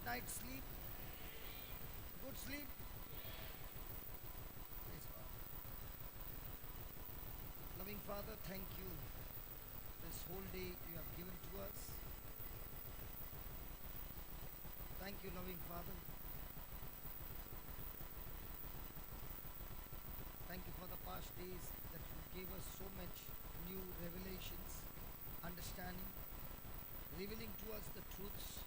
night's sleep? Good sleep? Praise God. Loving Father, thank you this whole day you have given to us. Thank you, loving Father. Thank you for the past days that you gave us so much new revelations, understanding, revealing to us the truths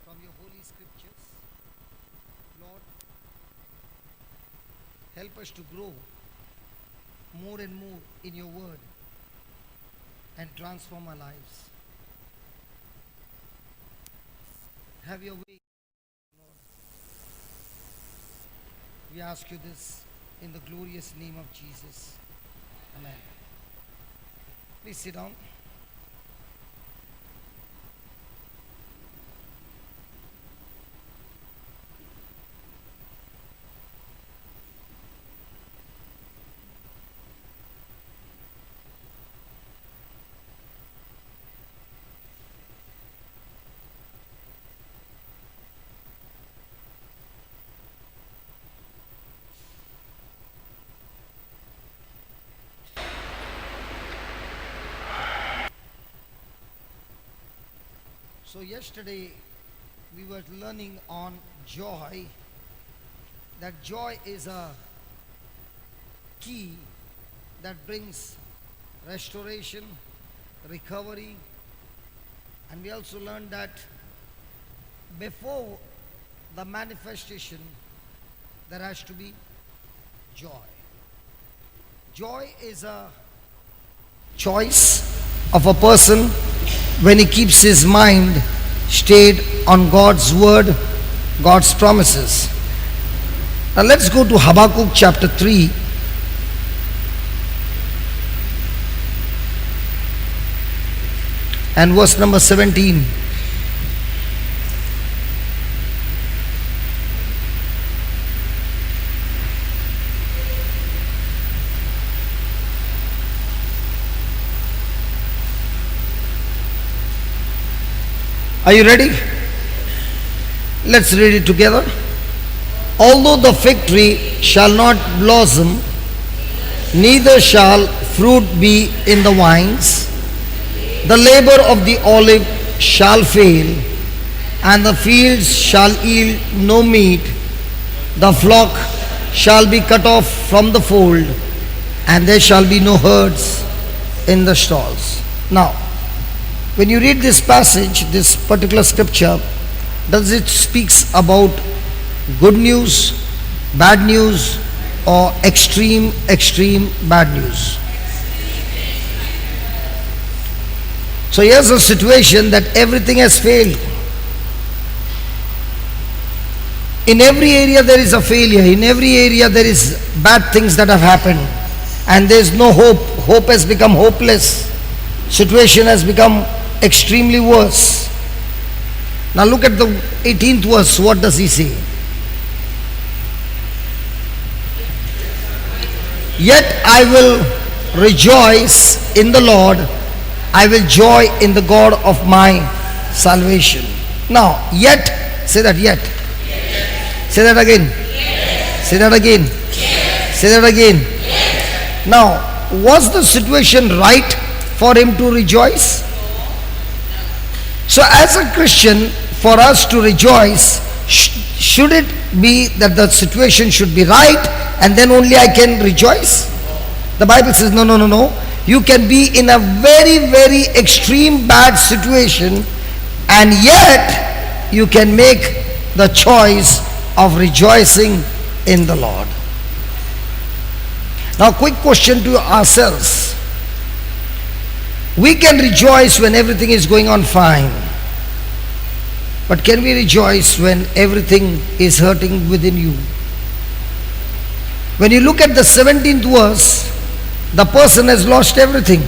from your holy scriptures. Lord, help us to grow more and more in your word and transform our lives. Have your way, Lord. We ask you this in the glorious name of Jesus. Amen. Please sit down. So yesterday we were learning on joy, that joy is a key that brings restoration, recovery, and we also learned that before the manifestation there has to be joy. Joy is a choice of a person when he keeps his mind stayed on God's word, God's promises. Now let's go to Habakkuk chapter 3. And verse number 17. Are you ready? Let's read it together. Although the fig tree shall not blossom, neither shall fruit be in the vines, the labor of the olive shall fail, and the fields shall yield no meat, the flock shall be cut off from the fold, and there shall be no herds in the stalls. Now, when you read this passage, this particular scripture, does it speaks about good news, bad news, or extreme bad news? So here's a situation that everything has failed. In every area there is a failure. In every area there is bad things that have happened. And there is no hope. Hope has become hopeless. Situation has become extremely worse. Now look at the 18th verse. What does he say? Yet I will rejoice in the Lord. I will joy in the God of my salvation. Now, yet, say that, yet. Yes. Say that again. Yes. Say that again. Yes. Say that again. Yes. Now, was the situation right for him to rejoice? So as a Christian, for us to rejoice, should it be that the situation should be right and then only I can rejoice? The Bible says no. You can be in a very extreme bad situation and yet you can make the choice of rejoicing in the Lord. Now quick question to ourselves. We can rejoice when everything is going on fine. But can we rejoice when everything is hurting within you? When you look at the 17th verse, the person has lost everything.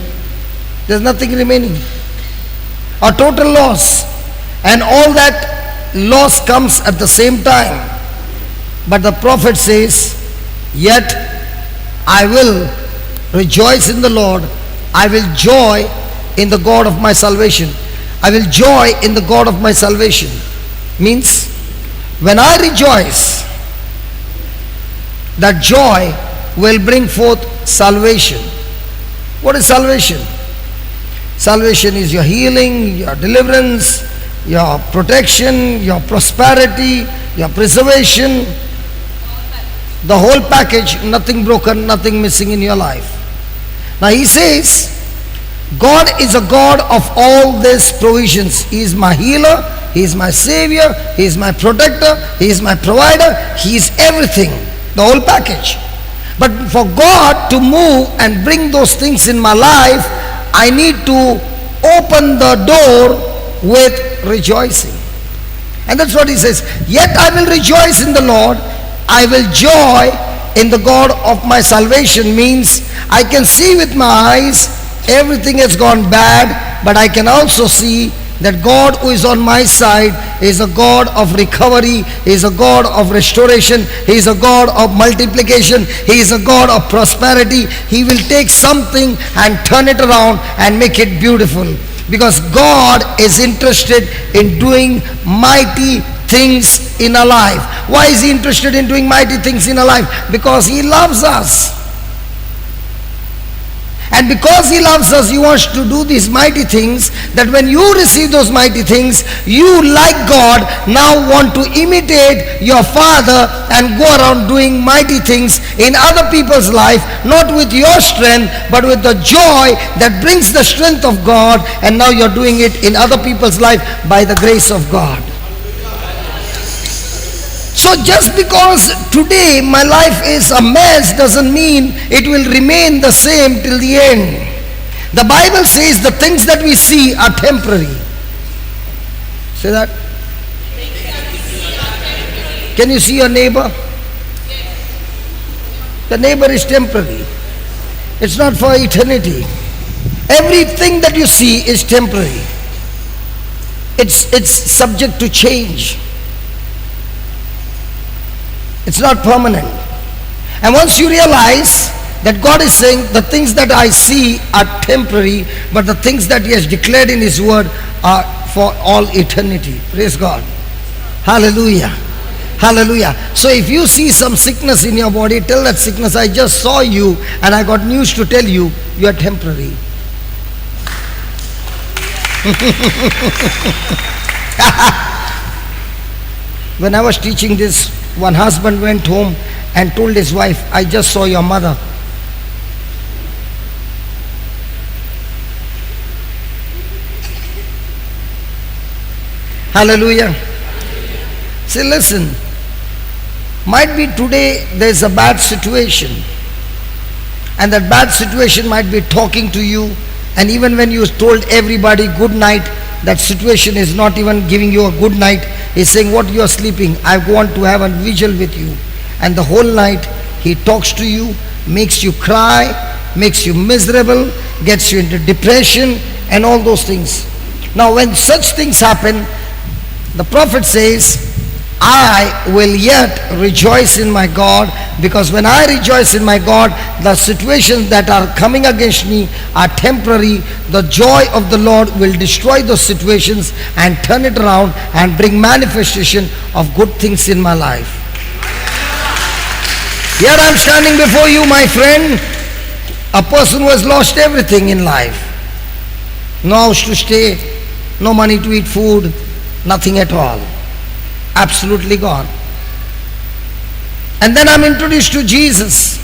There's nothing remaining. A total loss. And all that loss comes at the same time. But the prophet says, yet I will rejoice in the Lord. I will joy in the God of my salvation. I will joy in the God of my salvation. Means when I rejoice, that joy will bring forth salvation. What is salvation? Salvation is your healing, your deliverance, your protection, your prosperity, your preservation. The whole package, nothing broken, nothing missing in your life. Now he says, God is a God of all these provisions. He is my healer, He is my savior, He is my protector, He is my provider, He is everything, the whole package. But for God to move and bring those things in my life, I need to open the door with rejoicing. And that's what he says. Yet I will rejoice in the Lord. I will joy in the God of my salvation. Means I can see with my eyes everything has gone bad, but I can also see that God who is on my side is a God of recovery, He is a God of restoration, He is a God of multiplication, He is a God of prosperity. He will take something and turn it around and make it beautiful. Because God is interested in doing mighty things in our life. Why is He interested in doing mighty things in our life? Because He loves us. And because He loves us, He wants to do these mighty things, that when you receive those mighty things, you, like God, now want to imitate your Father and go around doing mighty things in other people's life, not with your strength, but with the joy that brings the strength of God, and now you're doing it in other people's life by the grace of God. So just because today my life is a mess doesn't mean it will remain the same till the end. The Bible says the things that we see are temporary. Say that. Can you see your neighbor? The neighbor is temporary. It's not for eternity. Everything that you see is temporary. It's subject to change. It's not permanent. And once you realize that God is saying the things that I see are temporary, but the things that He has declared in His word are for all eternity. Praise God. Hallelujah. Hallelujah. So if you see some sickness in your body, tell that sickness, I just saw you and I got news to tell you, you are temporary. When I was teaching this, one husband went home and told his wife, I just saw your mother. Hallelujah. Say, listen, might be today there's a bad situation, and that bad situation might be talking to you, and even when you told everybody good night, that situation is not even giving you a good night. He's saying, what, you are sleeping, I want to have a vigil with you. And the whole night he talks to you, makes you cry, makes you miserable, gets you into depression and all those things. Now when such things happen, the prophet says, I will yet rejoice in my God, because when I rejoice in my God, the situations that are coming against me are temporary. The joy of the Lord will destroy those situations and turn it around and bring manifestation of good things in my life. Here I am standing before you, my friend, a person who has lost everything in life. No house to stay, no money to eat food, nothing at all. Absolutely gone. And then I'm introduced to Jesus.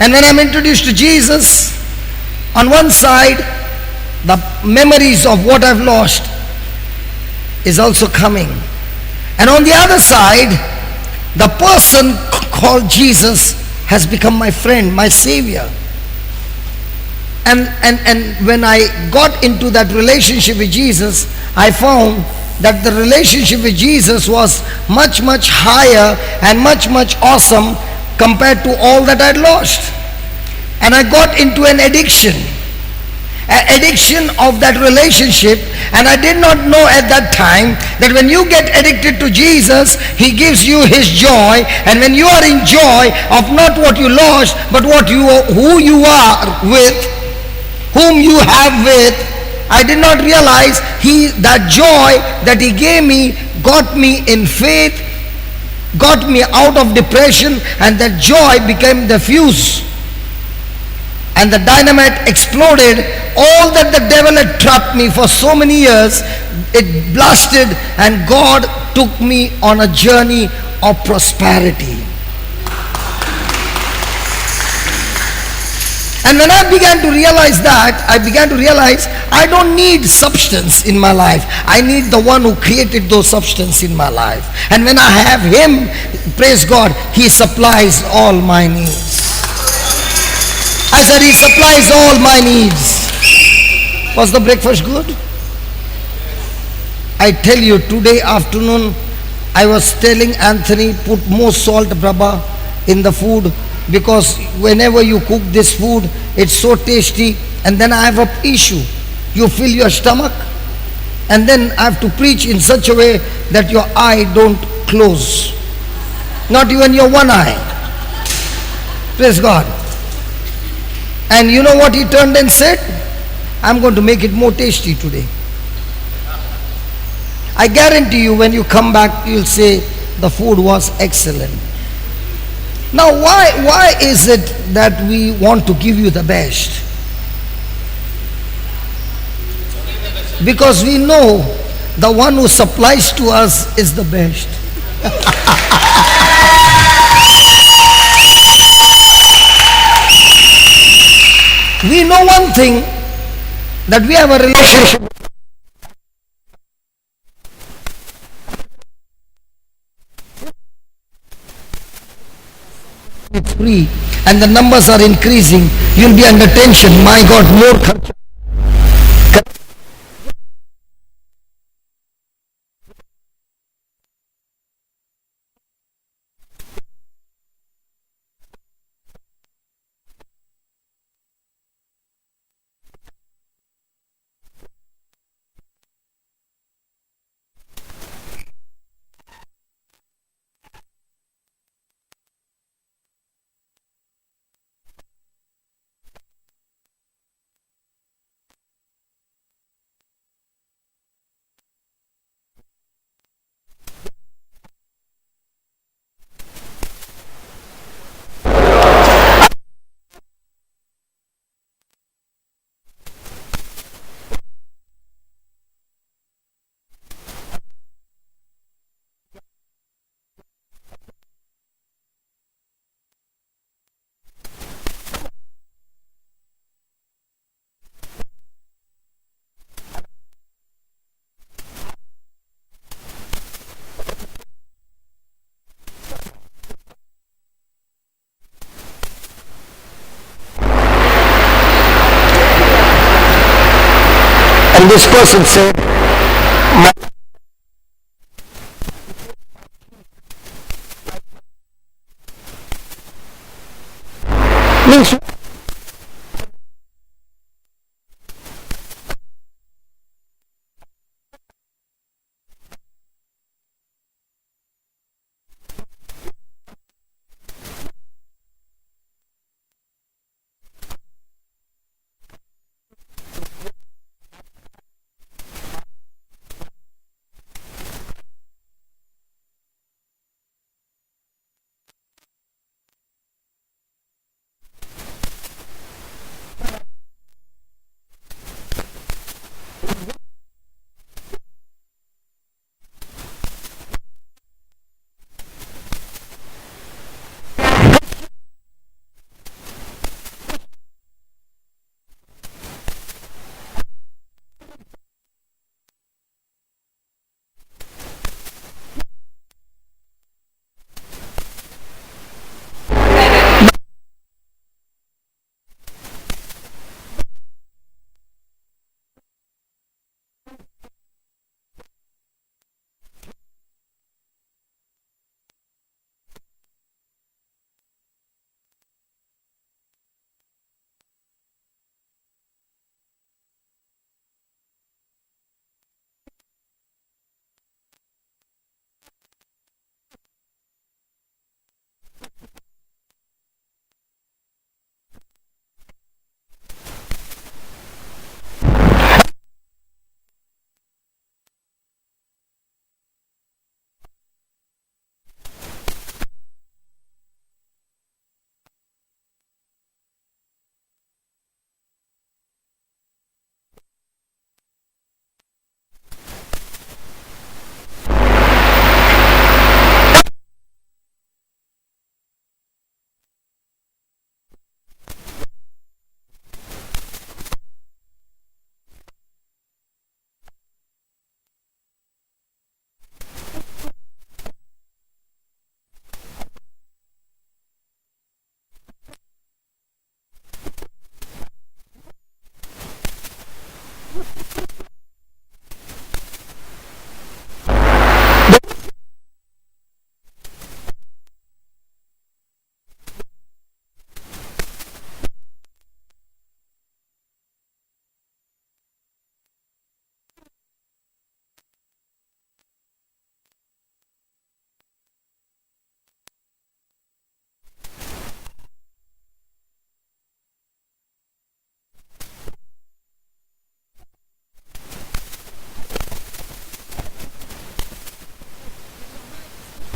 And when I'm introduced to Jesus, on one side, the memories of what I've lost is also coming. And on the other side, the person called Jesus has become my friend, my savior. And when I got into that relationship with Jesus, I found that the relationship with Jesus was much higher and much awesome compared to all that I'd lost. And I got into an addiction of that relationship, and I did not know at that time that when you get addicted to Jesus, He gives you His joy, and when you are in joy of not what you lost, but who you are with, whom you have with, I did not realize that joy that he gave me got me in faith, got me out of depression, and that joy became the fuse. And the dynamite exploded. All that the devil had trapped me for so many years, it blasted, and God took me on a journey of prosperity. And when I began to realize that, I began to realize I don't need substance in my life. I need the one who created those substance in my life. And when I have him, praise God, he supplies all my needs. I said he supplies all my needs. Was the breakfast good? I tell you, today afternoon, I was telling Anthony, put more salt, Prabha, in the food, because whenever you cook this food, it's so tasty. And then I have an issue. You fill your stomach, and then I have to preach in such a way that your eye don't close. Not even your one eye. Praise God. And you know what he turned and said? I'm going to make it more tasty today. I guarantee you, when you come back, you'll say the food was excellent. Now, why is it that we want to give you the best? Because we know the one who supplies to us is the best. We know one thing, that we have a relationship. It's free, and the numbers are increasing. You'll be under tension. My God, more kharcha. And this person said, means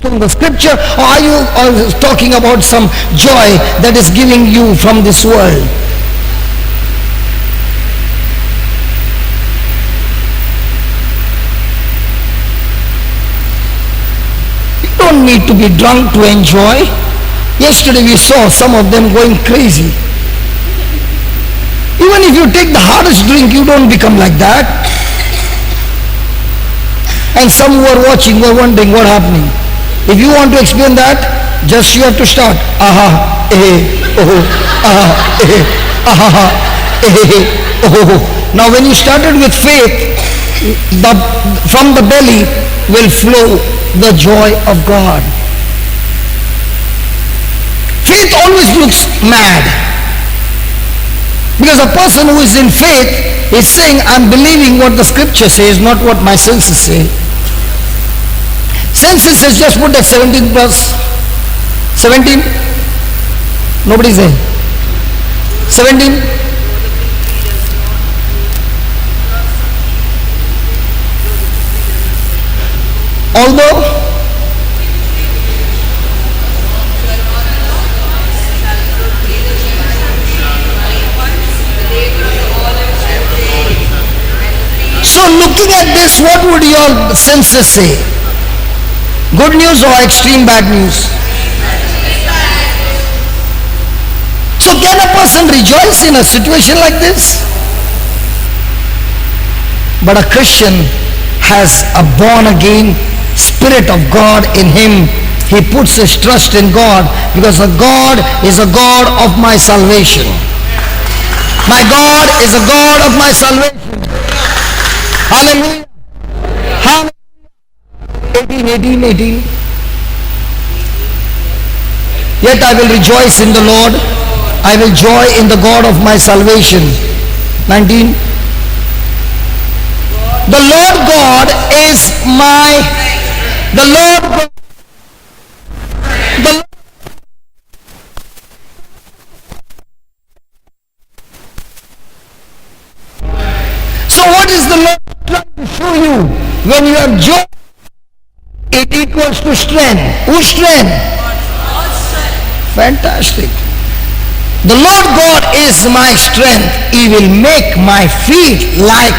from the scripture, or are you talking about some joy that is giving you from this world? You don't need to be drunk to enjoy. Yesterday we saw some of them going crazy. Even if you take the hardest drink, you don't become like that. And some who are watching were wondering what happening. If you want to explain that, just you have to start. Aha, oh, aha, aha, oh. Now when you started with faith, from the belly will flow the joy of God. Faith always looks mad. Because a person who is in faith is saying, I'm believing what the scripture says, not what my senses say. Senses says just put that 17 plus 17. Nobody's there. 17. Although so looking at this, what would your senses say? Good news or extreme bad news? So can a person rejoice in a situation like this? But a Christian has a born again Spirit of God in him. He puts his trust in God because God is a God of my salvation. My God is a God of my salvation. Hallelujah. Hallelujah. 18. Yet I will rejoice in the Lord. I will joy in the God of my salvation. 19. The Lord God is the Lord God. So what is the Lord trying to show you? When you have joy, it equals to strength. Whose strength? Fantastic. The Lord God is my strength. He will make my feet like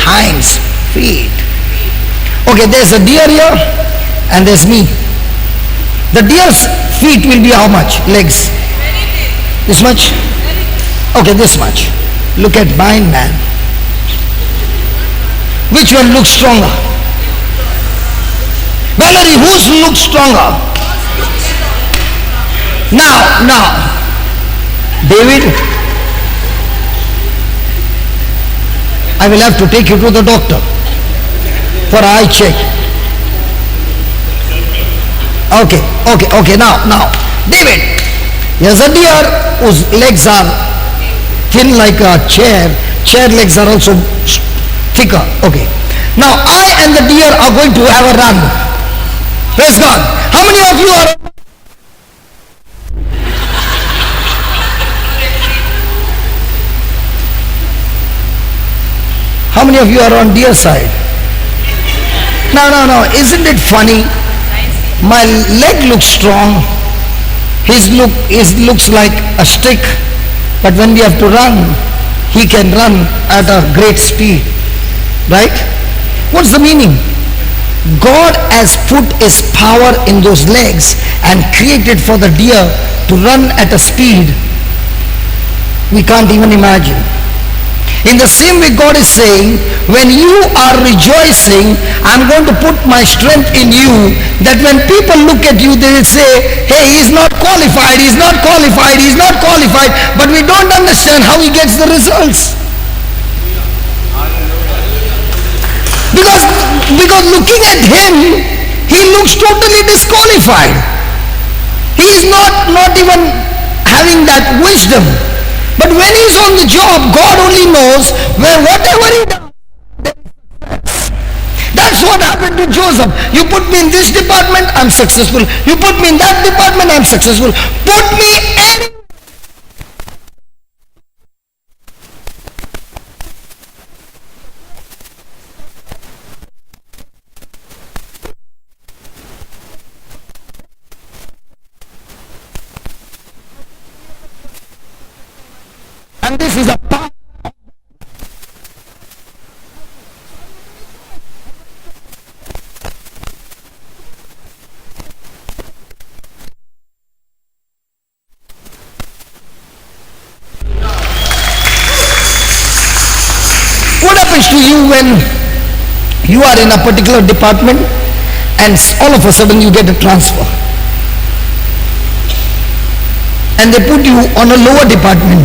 hinds feet. Okay, there's a deer here and there's me. The deer's feet will be how much? Legs? This much? Okay, this much. Look at mine, man. Which one looks stronger? Valerie, whose looks stronger? Now, David, I will have to take you to the doctor for an eye check. Okay, now, David, here's a deer whose legs are thin like a chair. Chair legs are also thicker. Okay. Now I and the deer are going to have a run. Praise God. How many of you are? How many of you are on deer side? No. Isn't it funny? My leg looks strong. His looks like a stick. But when we have to run, he can run at a great speed. Right? What's the meaning? God has put his power in those legs and created for the deer to run at a speed we can't even imagine. In the same way, God is saying, when you are rejoicing, I'm going to put my strength in you, that when people look at you, they will say, hey, he's not qualified, but we don't understand how he gets the results. Because looking at him, he looks totally disqualified. He is not even having that wisdom. But when he's on the job, God only knows where whatever he does, that's what happened to Joseph. You put me in this department, I'm successful. You put me in that department, I'm successful. Put me anywhere. when you are in a particular department and all of a sudden you get a transfer and they put you on a lower department.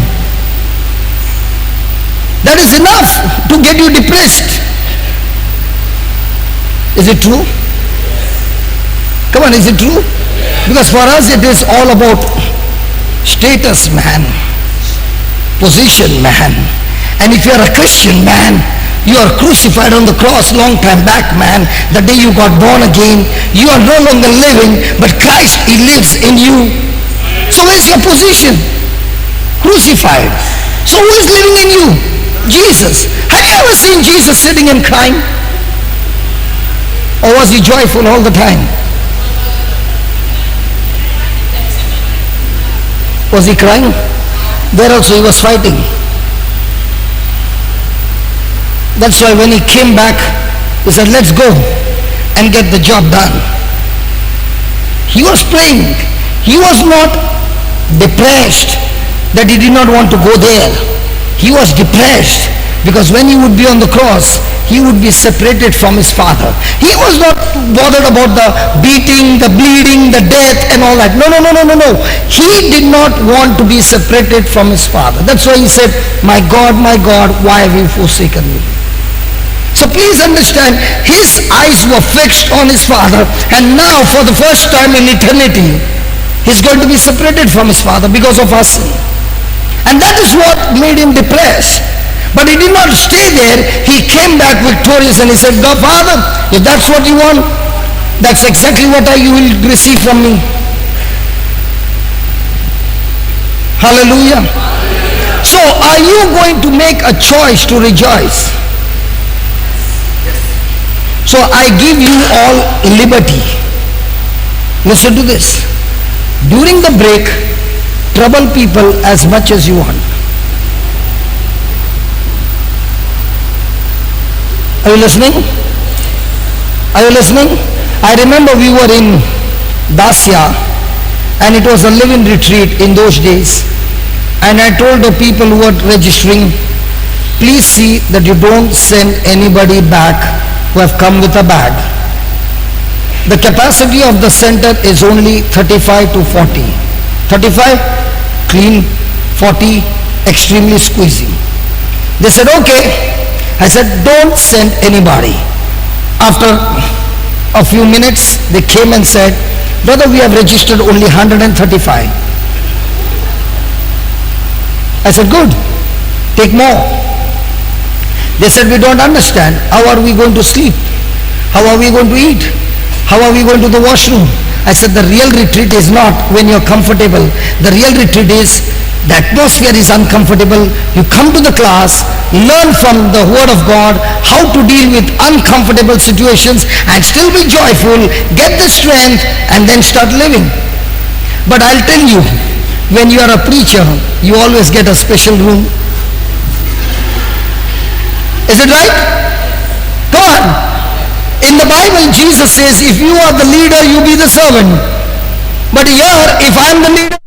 That is enough to get you depressed. Is it true? Come on, is it true? Because for us it is all about status, man. Position, man. And if you are a Christian, man, you are crucified on the cross long time back, man. The day you got born again, you are no longer living, but Christ, He lives in you. So where's your position? Crucified. So who is living in you? Jesus. Have you ever seen Jesus sitting and crying? Or was He joyful all the time? Was He crying? There also He was fighting. That's why when He came back, He said, let's go and get the job done. He was praying. He was not depressed that He did not want to go there. He was depressed because when He would be on the cross, He would be separated from His Father. He was not bothered about the beating, the bleeding, the death and all that. No. He did not want to be separated from His Father. That's why He said, my God, why have you forsaken me? So please understand, His eyes were fixed on His Father, and now for the first time in eternity, He's going to be separated from His Father because of our sin. And that is what made Him depressed. But He did not stay there. He came back victorious and He said, God, Father, if that's what you want, that's exactly what you will receive from me. Hallelujah. So are you going to make a choice to rejoice? So I give you all liberty. Listen to this. During the break, trouble people as much as you want. Are you listening? Are you listening? I remember we were in Dacia and it was a live-in retreat in those days. And I told the people who were registering, please see that you don't send anybody back who have come with a bag. The capacity of the center is only 35 to 40. 35 clean, 40 extremely squeezy. They said, okay. I said, don't send anybody. After a few minutes, they came and said, brother, we have registered only 135. I said, good, take more. They said, we don't understand. How are we going to sleep? How are we going to eat? How are we going to the washroom? I said, the real retreat is not when you're comfortable. The real retreat is the atmosphere is uncomfortable. You come to the class, learn from the Word of God how to deal with uncomfortable situations and still be joyful, get the strength and then start living. But I'll tell you, when you are a preacher, you always get a special room. Is it right? Come on. In the Bible, Jesus says, if you are the leader, you be the servant. But here, if I am the leader,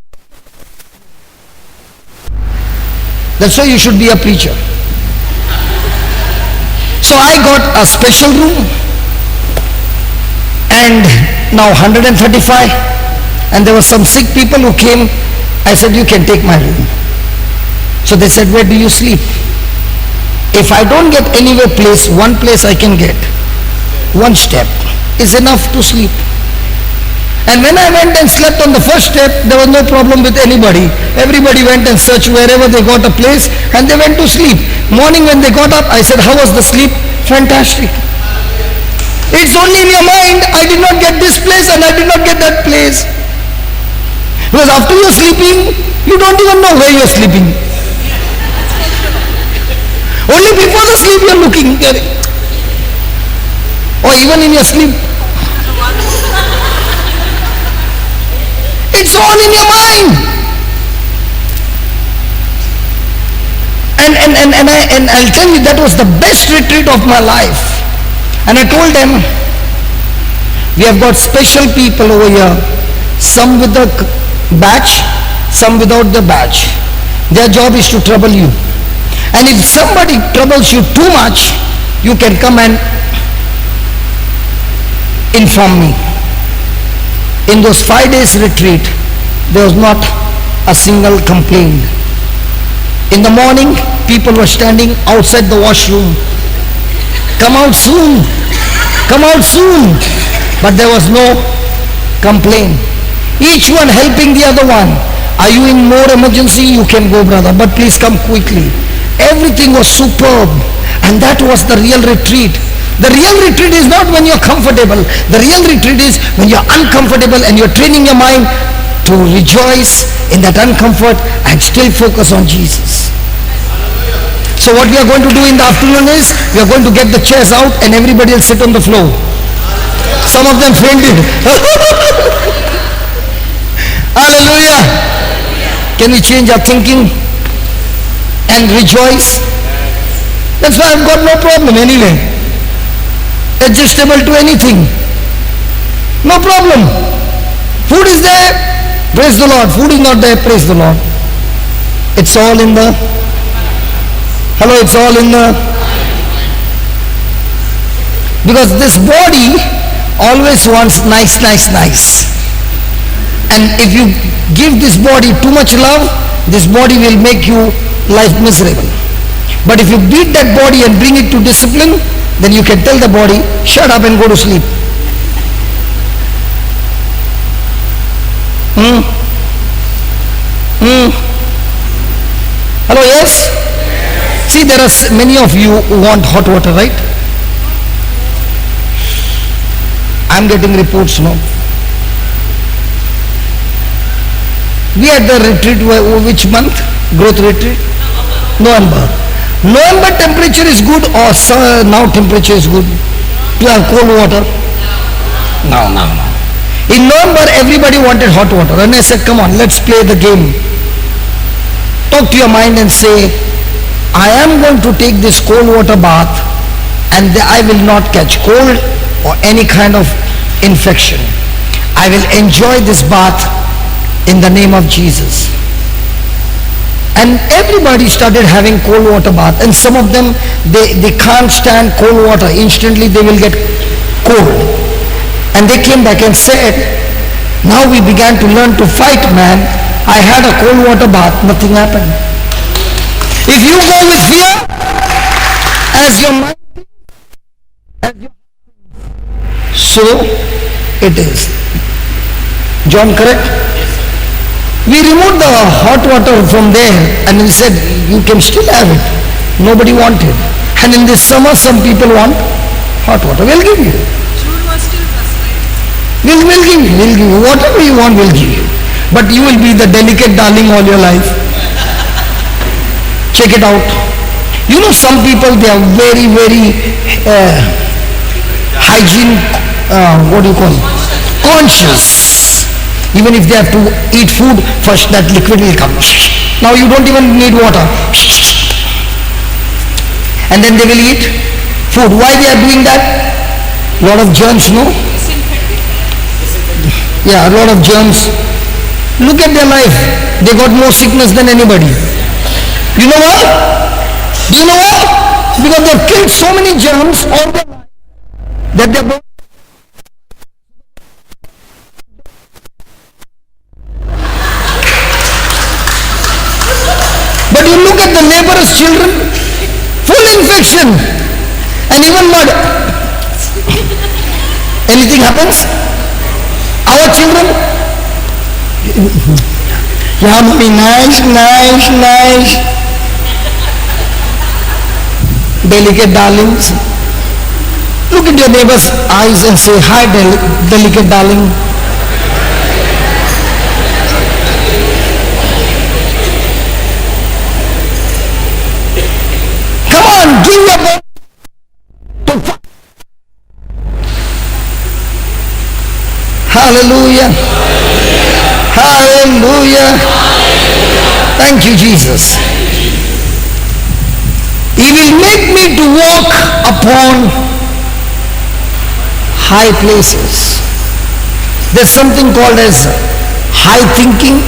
that's why you should be a preacher. So I got a special room and now 135, and there were some sick people who came. I said, you can take my room. So they said, where do you sleep? If I don't get anywhere place, one place I can get, one step is enough to sleep. And when I went and slept on the first step, there was no problem with anybody. Everybody went and searched wherever they got a place and they went to sleep. Morning when they got up, I said, how was the sleep? Fantastic. It's only in your mind, I did not get this place and I did not get that place. Because after you're sleeping, you don't even know where you're sleeping. Only before the sleep you're looking. Or even in your sleep. It's all in your mind. And I'll tell you, that was the best retreat of my life. And I told them, we have got special people over here, some with the badge, some without the badge. Their job is to trouble you. And if somebody troubles you too much, you can come and inform me. In those 5 days retreat, there was not a single complaint. In the morning, people were standing outside the washroom. Come out soon. Come out soon. But there was no complaint. Each one helping the other one. Are you in more emergency? You can go, brother, but please come quickly. Everything was superb. And that was the real retreat. The real retreat is not when you're comfortable. The real retreat is when you're uncomfortable and you're training your mind to rejoice in that uncomfort and still focus on Jesus. So what we are going to do in the afternoon is, we are going to get the chairs out and everybody will sit on the floor. Some of them fainted. Hallelujah. Can we change our thinking and rejoice? That's why I've got no problem anyway. Adjustable to anything. No problem. Food is there, praise the Lord. Food is not there, praise the Lord. It's all in the, hello, it's all in the, because this body always wants nice. And if you give this body too much love, this body will make you life miserable. But if you beat that body and bring it to discipline, then you can tell the body, shut up and go to sleep. Hello, yes? See, there are many of you who want hot water, right? I'm getting reports now. We had the retreat, which month? Growth retreat? November. November temperature is good, or now temperature is good? To have cold water? No. In November everybody wanted hot water, and I said, come on, let's play the game. Talk to your mind and say, I am going to take this cold water bath and I will not catch cold or any kind of infection. I will enjoy this bath in the name of Jesus. And everybody started having cold water bath, and some of them, they can't stand cold water. Instantly they will get cold. And they came back and said, now we began to learn to fight, man. I had a cold water bath, nothing happened. If you go with fear, as your mind thinks, so it is. John, correct? We removed the hot water from there and we said, you can still have it. Nobody wanted. And in this summer, some people want hot water. We'll give you. We'll give you. Whatever you want, we'll give you. But you will be the delicate darling all your life. Check it out. You know, some people, they are very hygiene, conscious. Even if they have to eat food, first that liquid will come. Now you don't even need water. And then they will eat food. Why they are doing that? Lot of germs, no? Yeah, a lot of germs. Look at their life. They got more sickness than anybody. You know what? Do you know what? Because they've killed so many germs all their life that they're born. But you look at the neighbor's children, full infection, and even mud. Anything happens? Our children, yeah, mommy, nice. Delicate darlings. Look at your neighbor's eyes and say, hi, delicate darling. Give your body to fight. Hallelujah. Hallelujah. Thank you, Jesus. He will make me to walk upon high places. There's something called as high thinking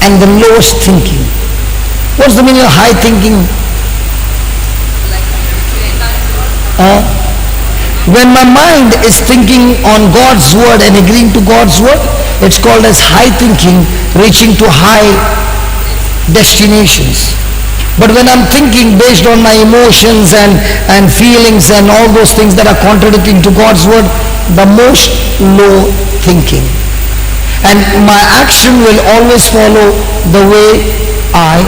and the lowest thinking. What's the meaning of high thinking? Uh, when my mind is thinking on God's word and agreeing to God's word, it's called as high thinking, reaching to high destinations. But when I'm thinking based on my emotions and feelings and all those things that are contradicting to God's word, the most low thinking. And my action will always follow the way I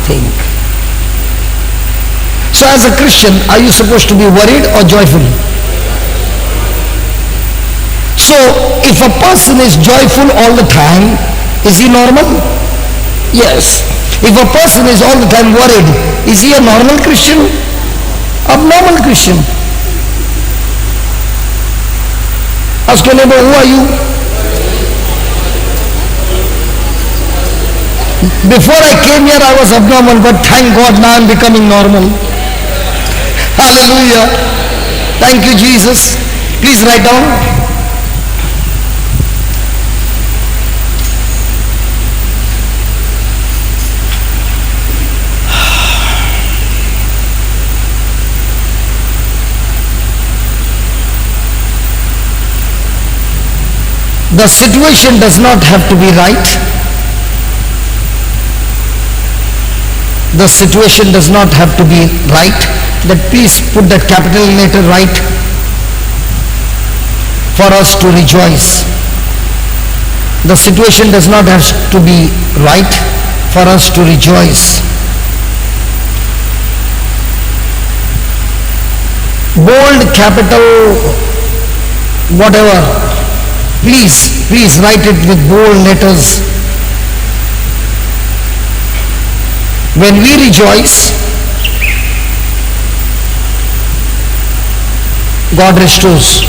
think. So as a Christian, are you supposed to be worried or joyful? So if a person is joyful all the time, is he normal? Yes. If a person is all the time worried, is he a normal Christian? Abnormal Christian? Ask your neighbor, who are you? Before I came here I was abnormal, but thank God now I'm becoming normal. Hallelujah. Thank you, Jesus. Please write down. The situation does not have to be right. The situation does not have to be right. That please put that capital letter right. For us to rejoice. The situation does not have to be right for us to rejoice. Bold, capital, whatever. Please write it with bold letters. When we rejoice, God restores.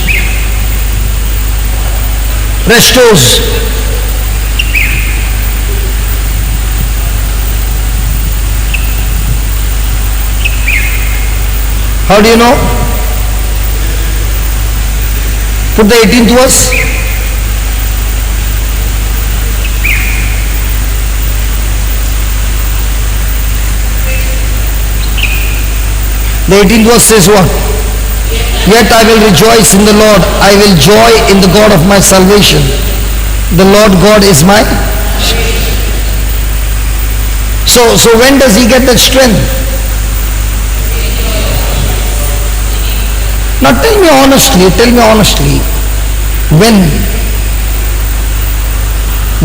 Restores. How do you know? Put the 18th verse. The 18th verse says what? Yet I will rejoice in the Lord. I will joy in the God of my salvation. The Lord God is my strength. So when does he get that strength? Now tell me honestly, when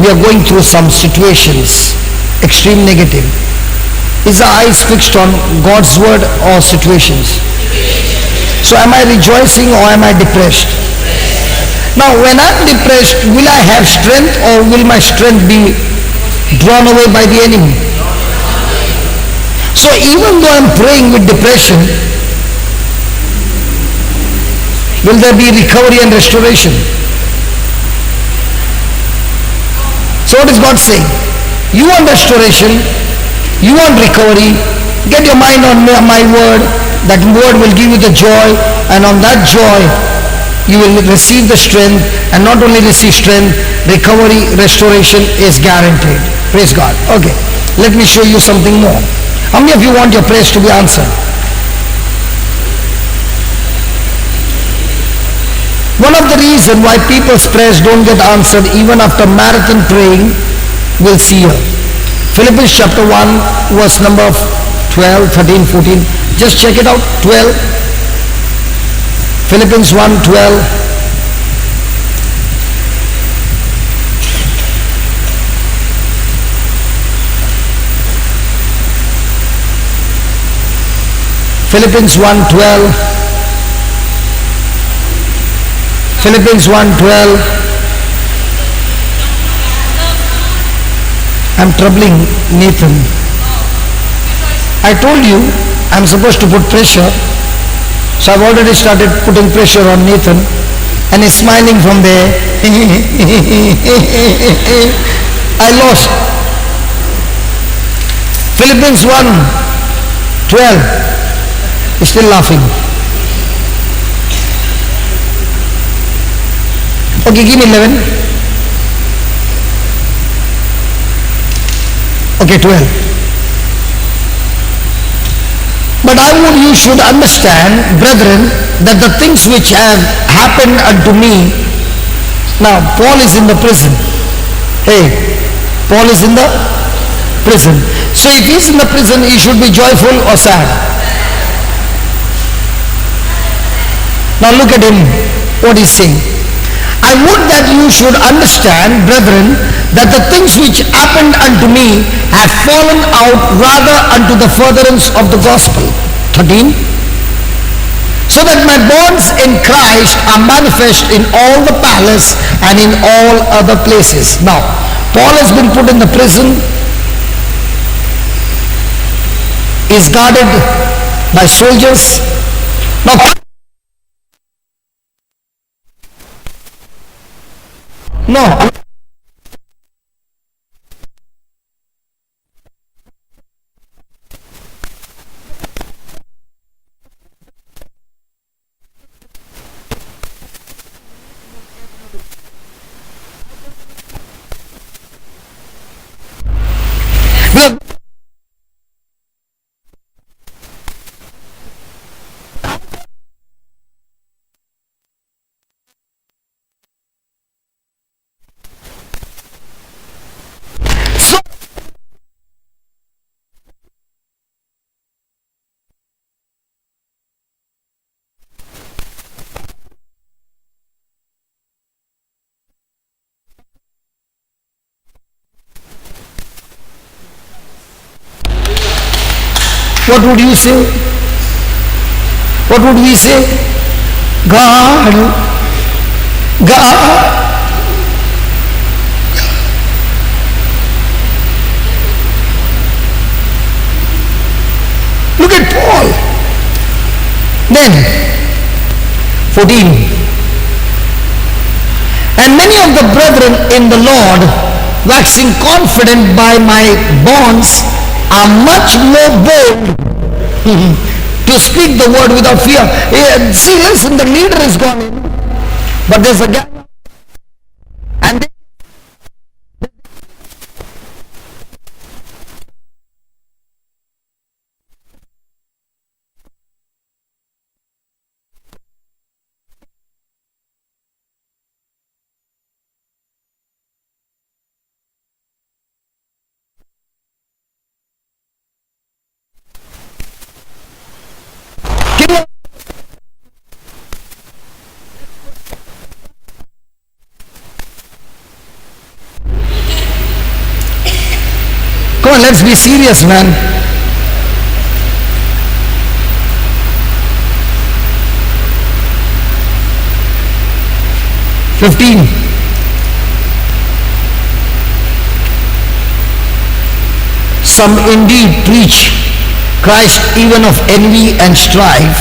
we are going through some situations, extreme negative, is our eyes fixed on God's word or situations? So am I rejoicing or am I depressed? Now when I'm depressed, will I have strength or will my strength be drawn away by the enemy? So even though I'm praying with depression, will there be recovery and restoration? So what is God saying? You want restoration, you want recovery, get your mind on my word. That word will give you the joy, and on that joy you will receive the strength, and not only receive strength, recovery, restoration is guaranteed. Praise God. Okay, let me show you something more. How many of you want your prayers to be answered? One of the reasons why people's prayers don't get answered even after marathon praying, we'll see here. Philippians chapter 1 verse number 12, 13, 14. Just check it out. 12. Philippians 1, 12. Philippians 1, 12. Philippians 1, 12. I'm troubling Nathan. I told you I'm supposed to put pressure, so I've already started putting pressure on Nathan, and he's smiling from there. I lost. Philippians 1, 12. He's still laughing. Okay, give me 11. Okay, 12. But you should understand, brethren, that the things which have happened unto me. Now, Paul is in the prison. Hey, Paul is in the prison. So if he's in the prison, he should be joyful or sad? Now look at him, what he's saying. I would that you should understand, brethren, that the things which happened unto me have fallen out rather unto the furtherance of the gospel. 13. So that my bonds in Christ are manifest in all the palace and in all other places. Now, Paul has been put in the prison, is guarded by soldiers. Now, no. What would you say? What would we say? God, God. Look at Paul. Then, 14. And many of the brethren in the Lord, waxing confident by my bonds, are much more bold to speak the word without fear. See, listen, the leader is gone in, but there's a guy, and come on, let's be serious, man. "15. Some indeed preach Christ even of envy and strife,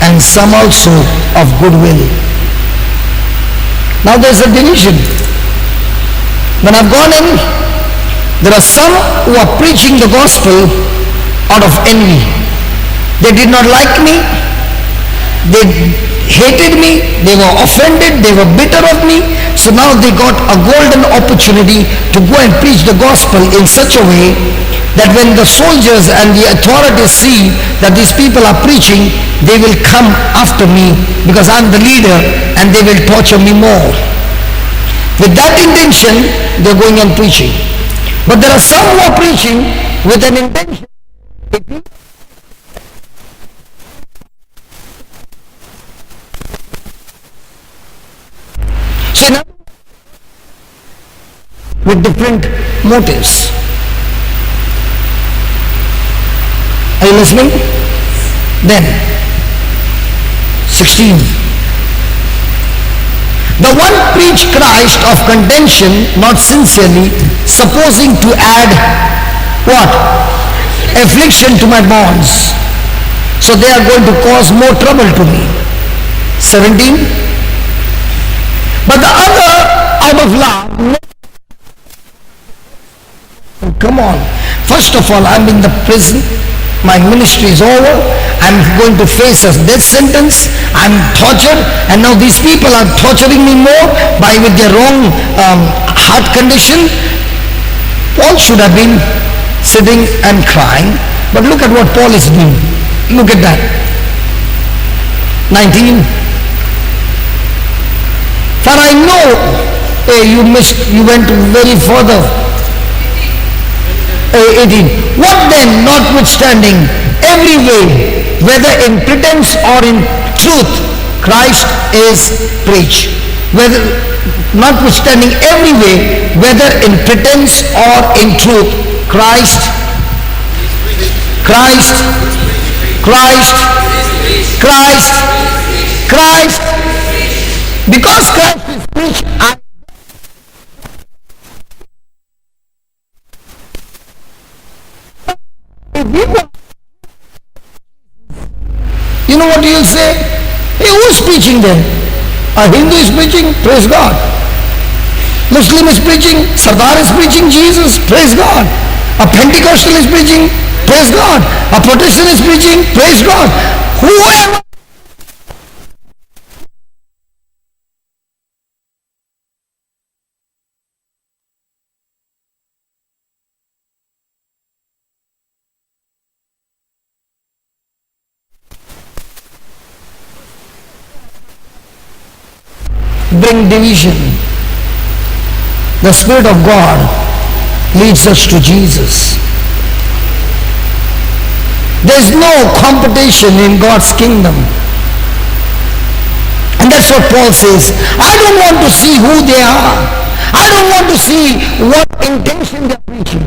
and some also of goodwill." Now there's a division. When I've gone in, there are some who are preaching the gospel out of envy. They did not like me. They hated me. They were offended. They were bitter of me. So now they got a golden opportunity to go and preach the gospel in such a way that when the soldiers and the authorities see that these people are preaching, they will come after me because I'm the leader, and they will torture me more. With that intention, they're going and preaching. But there are some who are preaching with an intention. So now, with different motives. Are you listening? Then, 16. The one preach Christ of contention, not sincerely, supposing to add what? Affliction to my bonds. So they are going to cause more trouble to me. 17. But the other, out of love, come on. First of all, I'm in the prison. My ministry is over. I'm going to face a death sentence. I'm tortured, and now these people are torturing me more by with their wrong heart condition. Paul should have been sitting and crying, but look at what Paul is doing. Look at that. 19. For I know, hey, you went very further. 18. What then, notwithstanding, every way, whether in pretense or in truth, Christ is preached. Whether, notwithstanding every way, whether in pretense or in truth, Christ, Christ, Christ, Christ, Christ. Because Christ is preached, you know what you'll say? Hey, who is preaching then? A Hindu is preaching, praise God. Muslim is preaching, Sardar is preaching Jesus, praise God. A Pentecostal is preaching, praise God. A Protestant is preaching, praise God. Whoever bring division. The Spirit of God leads us to Jesus. There's no competition in God's kingdom. And that's what Paul says. I don't want to see who they are. I don't want to see what intention they're preaching.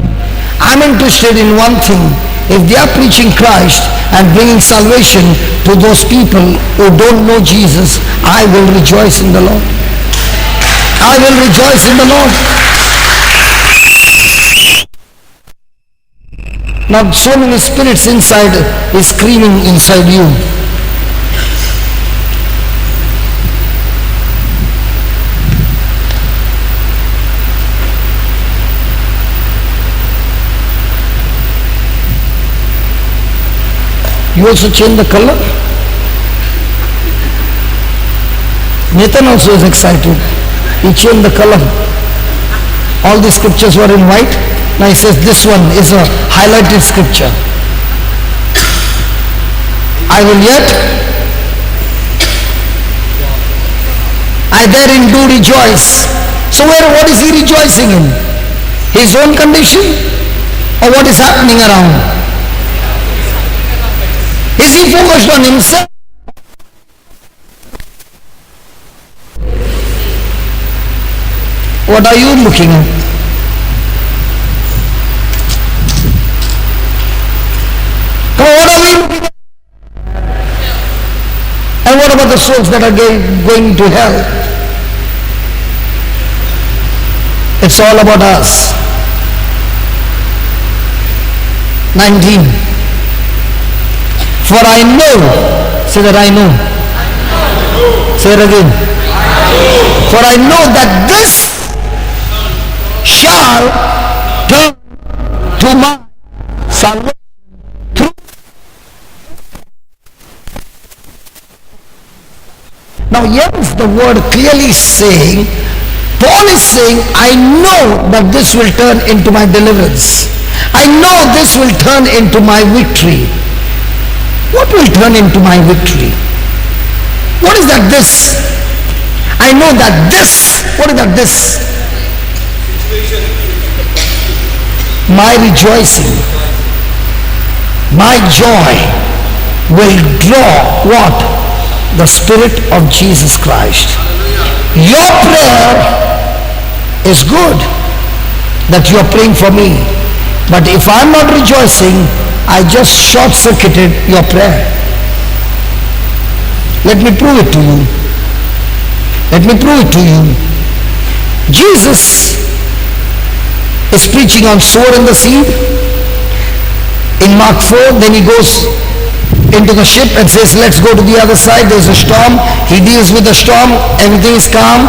I'm interested in one thing. If they are preaching Christ and bringing salvation to those people who don't know Jesus, I will rejoice in the Lord. I will rejoice in the Lord. Now so many spirits inside is screaming inside you. You also change the color? Nathan also is excited. He changed the color. All the scriptures were in white. Now he says this one is a highlighted scripture. I will yet, I therein do rejoice. So what is he rejoicing in? His own condition? Or what is happening around? Is he focused on himself? What are you looking at? Come on, what are we looking at? And what about the souls that are going to hell? It's all about us. 19. For I know, say that I know. Say it again. For I know that this shall turn to my salvation through. Now here is the word clearly saying, Paul is saying, I know that this will turn into my deliverance. I know this will turn into my victory. What will turn into my victory? What is that this? I know that this, what is that this? My rejoicing, my joy will draw what? The Spirit of Jesus Christ. Your prayer is good that you are praying for me. But if I'm not rejoicing, I just short-circuited your prayer. Let me prove it to you. Let me prove it to you. Jesus is preaching on sower and the seed. In Mark 4, then he goes into the ship and says, let's go to the other side. There's a storm. He deals with the storm. Everything is calm.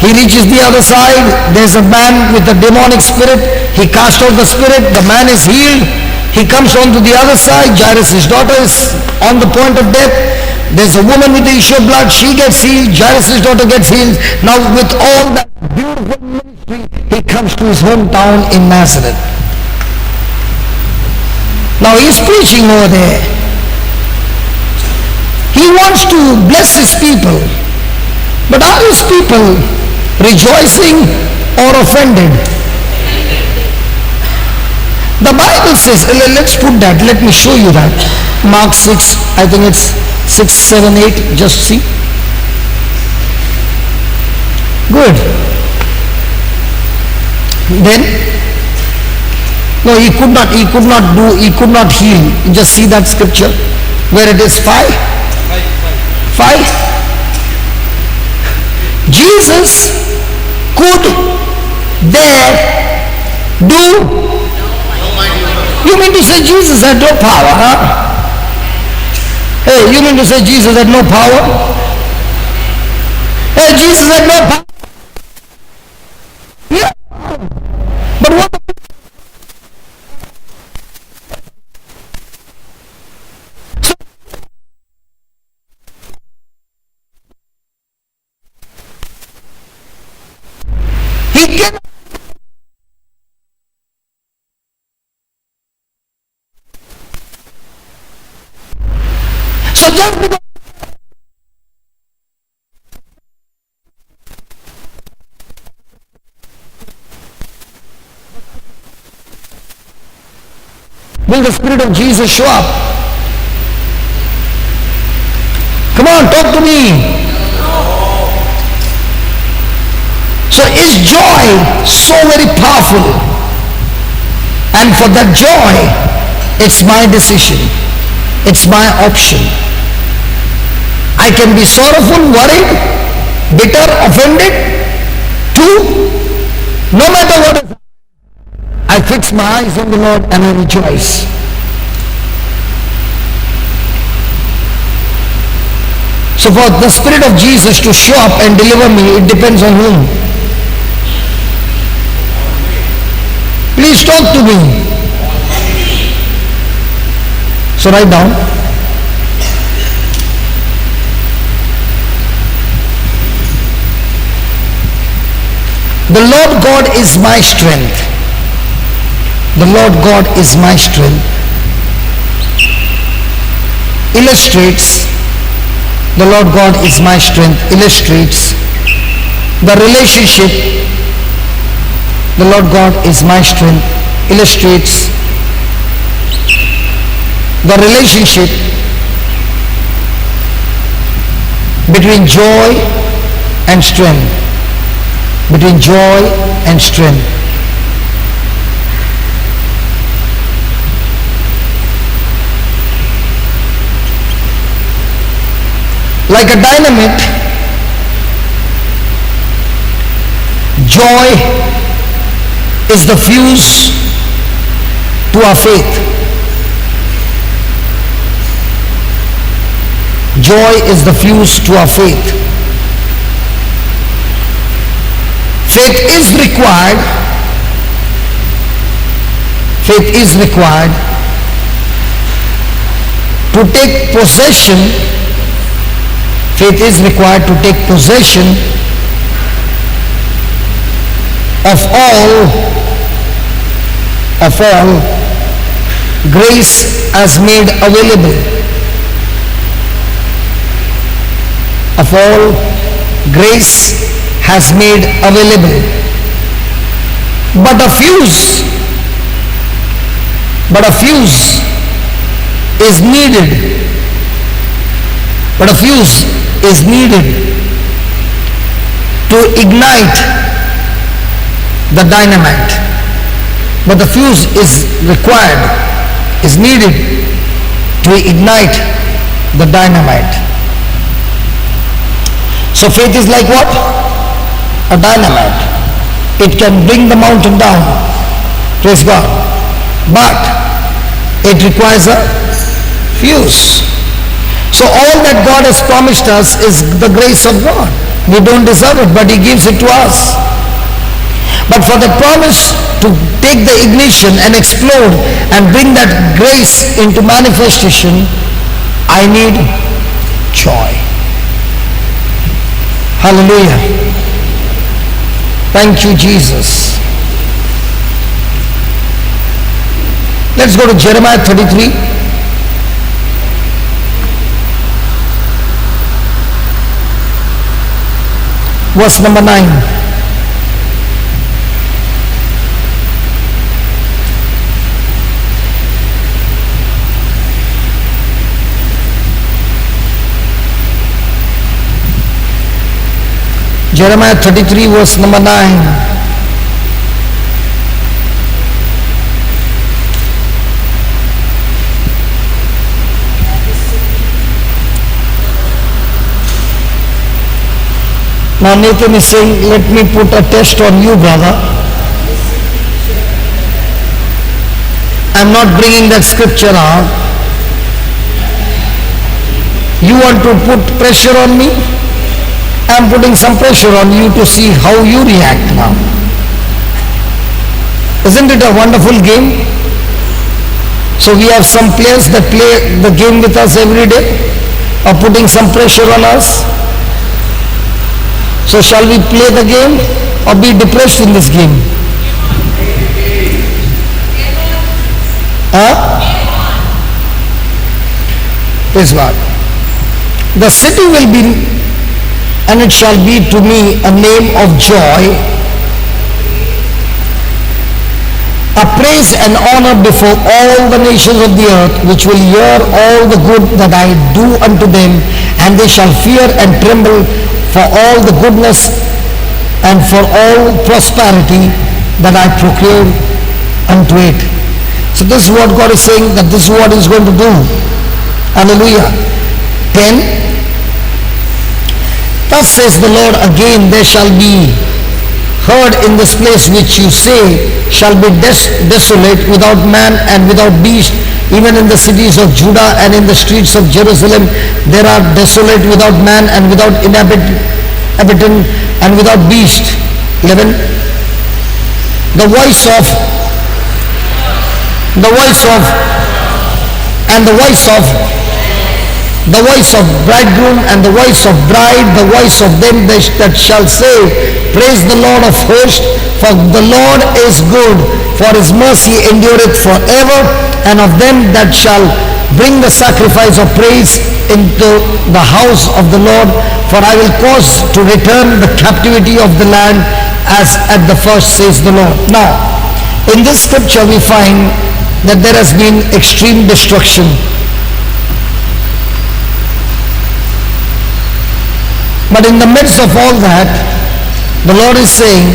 He reaches the other side. There's a man with a demonic spirit. He casts out the spirit. The man is healed. He comes on to the other side. Jairus' daughter is on the point of death. There's a woman with the issue of blood. She gets healed. Jairus' daughter gets healed. Now with all that beautiful ministry, he comes to his hometown in Nazareth. Now he's preaching over there. He wants to bless his people. But are his people rejoicing or offended? The Bible says, let's put that, let me show you that. Mark 6, I think it's 6, 7, 8, just see. Good. Then, no, he could not heal. Just see that scripture, where it is 5. 5. Jesus could there do. You mean to say Jesus had no power, huh? Hey, you mean to say Jesus had no power? Hey, Jesus had no power. Yeah. But what? He can. So just because will the Spirit of Jesus show up? Come on, talk to me. So is joy so very powerful? And for that joy, it's my decision. It's my option. I can be sorrowful, worried, bitter, offended, too. No matter what is, I fix my eyes on the Lord and I rejoice. So for the Spirit of Jesus to show up and deliver me, it depends on whom. Please talk to me. So write down. The Lord God is my strength. The Lord God is my strength. Illustrates, the Lord God is my strength, illustrates the relationship. The Lord God is my strength, illustrates the relationship between joy and strength. Between joy and strength. Like a dynamite, joy is the fuse to our faith. Joy is the fuse to our faith. Faith is required. Faith is required to take possession. Faith is required to take possession of all grace as made available. Of all grace has made available. But a fuse is needed. But a fuse is needed to ignite the dynamite. But the fuse is required, is needed to ignite the dynamite. So faith is like what? A dynamite. It can bring the mountain down. Praise God. But it requires a fuse. So all that God has promised us is the grace of God. We don't deserve it, but He gives it to us. But for the promise to take the ignition and explode and bring that grace into manifestation, I need joy. Hallelujah. Thank you, Jesus. Let's go to Jeremiah 33. verse number 9. Jeremiah 33 verse number 9. Now Nathan is saying, let me put a test on you, brother. I'm not bringing that scripture out. You want to put pressure on me? I'm putting some pressure on you to see how you react now. Isn't it a wonderful game? So we have some players that play the game with us every day, are putting some pressure on us. So shall we play the game or be depressed in this game? Huh? Praise God. The city will be, and it shall be to me a name of joy, a praise and honor before all the nations of the earth, which will hear all the good that I do unto them, and they shall fear and tremble for all the goodness and for all prosperity that I procure unto it. So this is what God is saying, that this is what He is going to do. Hallelujah. 10. Thus says the Lord again, there shall be heard in this place which you say shall be desolate, without man and without beast, even in the cities of Judah and in the streets of Jerusalem there are desolate, without man and without inhabitant and without beast. 11. The voice of bridegroom and the voice of bride, the voice of them that shall say, praise the Lord of hosts, for the Lord is good, for His mercy endureth forever, and of them that shall bring the sacrifice of praise into the house of the Lord, for I will cause to return the captivity of the land as at the first, says the Lord. Now, in this scripture we find that there has been extreme destruction. But in the midst of all that, the Lord is saying,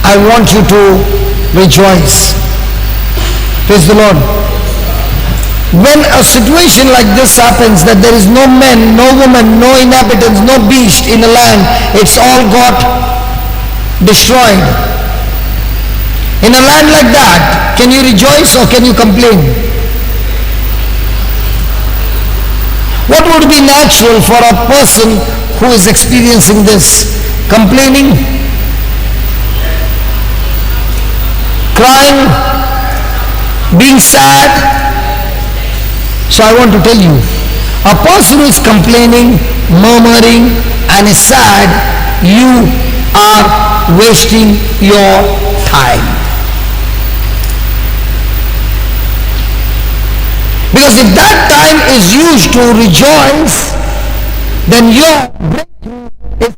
I want you to rejoice. Praise the Lord. When a situation like this happens, that there is no man, no woman, no inhabitants, no beast in the land, it's all got destroyed. In a land like that, can you rejoice or can you complain? What would be natural for a person who is experiencing this? Complaining, crying, being sad. So I want to tell you, a person who is complaining, murmuring and is sad, you are wasting your time. Because if that time is used to rejoice, then your breakthrough is.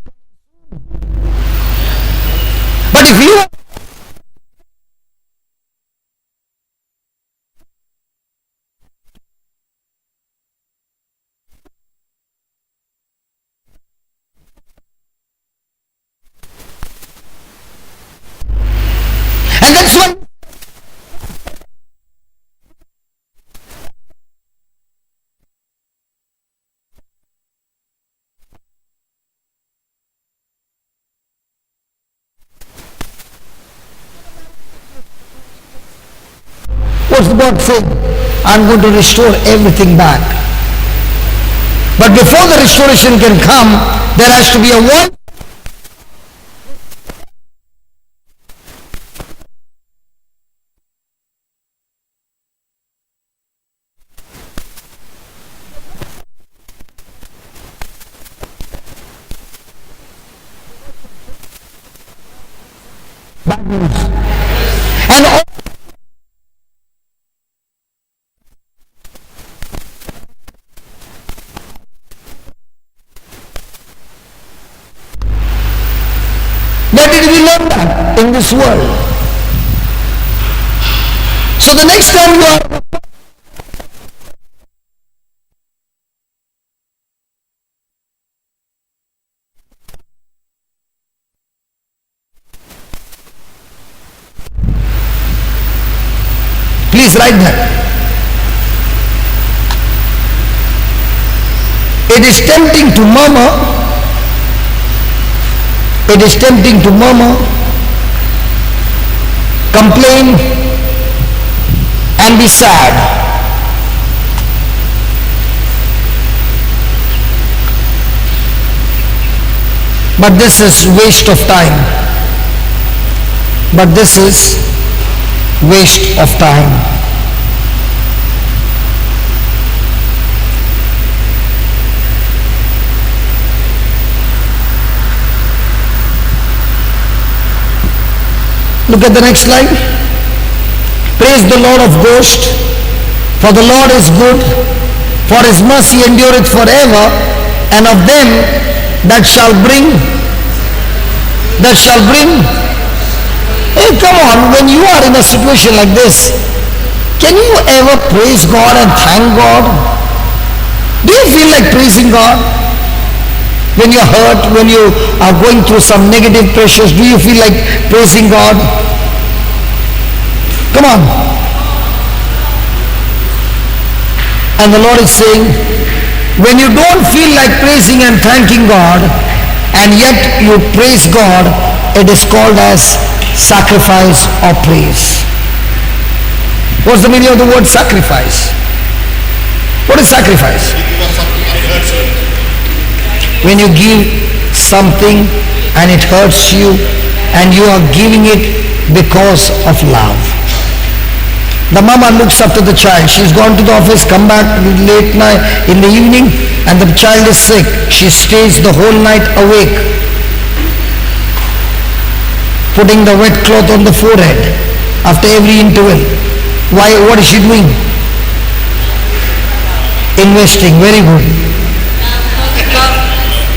But if you and that's why what's the God saying? I'm going to restore everything back. But before the restoration can come, there has to be a voice. Bad news. And all Where did we learn that? In this world. So the next time you are... Please write that. It is tempting to murmur. It is tempting to murmur, complain, and be sad. But this is waste of time. But this is waste of time. Look at the next slide. Praise the Lord of hosts, for the Lord is good, for his mercy endureth forever, and of them that shall bring. Hey, come on, when you are in a situation like this, can you ever praise God and thank God? Do you feel like praising God? When you're hurt, when you are going through some negative pressures, do you feel like praising God? Come on. And the Lord is saying, when you don't feel like praising and thanking God, and yet you praise God, it is called as sacrifice or praise. What's the meaning of the word sacrifice? What is sacrifice? When you give something and it hurts you and you are giving it because of love. The mama looks after the child. She's gone to the office, come back late night in the evening, and the child is sick. She stays the whole night awake, putting the wet cloth on the forehead after every interval. Why? What is she doing? Investing. Very good.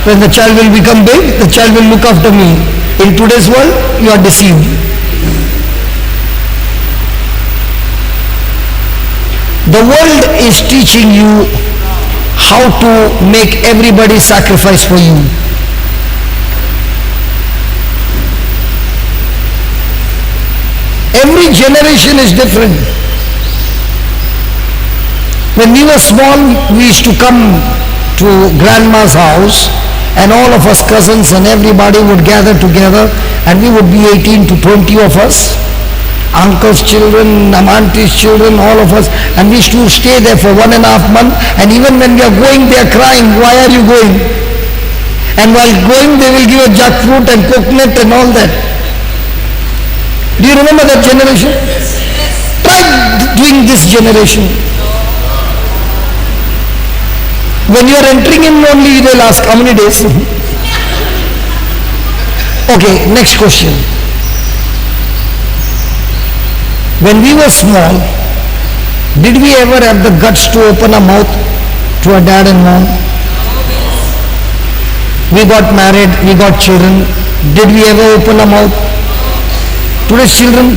When the child will become big, the child will look after me. In today's world, you are deceived. The world is teaching you how to make everybody sacrifice for you. Every generation is different. When we were small, we used to come to grandma's house, and all of us cousins and everybody would gather together, and we would be 18 to 20 of us, uncles' children, aunties' children, all of us, and we used to stay there for 1.5 months, and even when we are going, they are crying, why are you going? And while going, they will give a jackfruit and coconut and all that. Do you remember that generation? Try doing this generation. When you are entering in only, they will ask, how many days? Okay, next question. When we were small, did we ever have the guts to open our mouth to our dad and mom? We got married, we got children. Did we ever open our mouth? Today's children,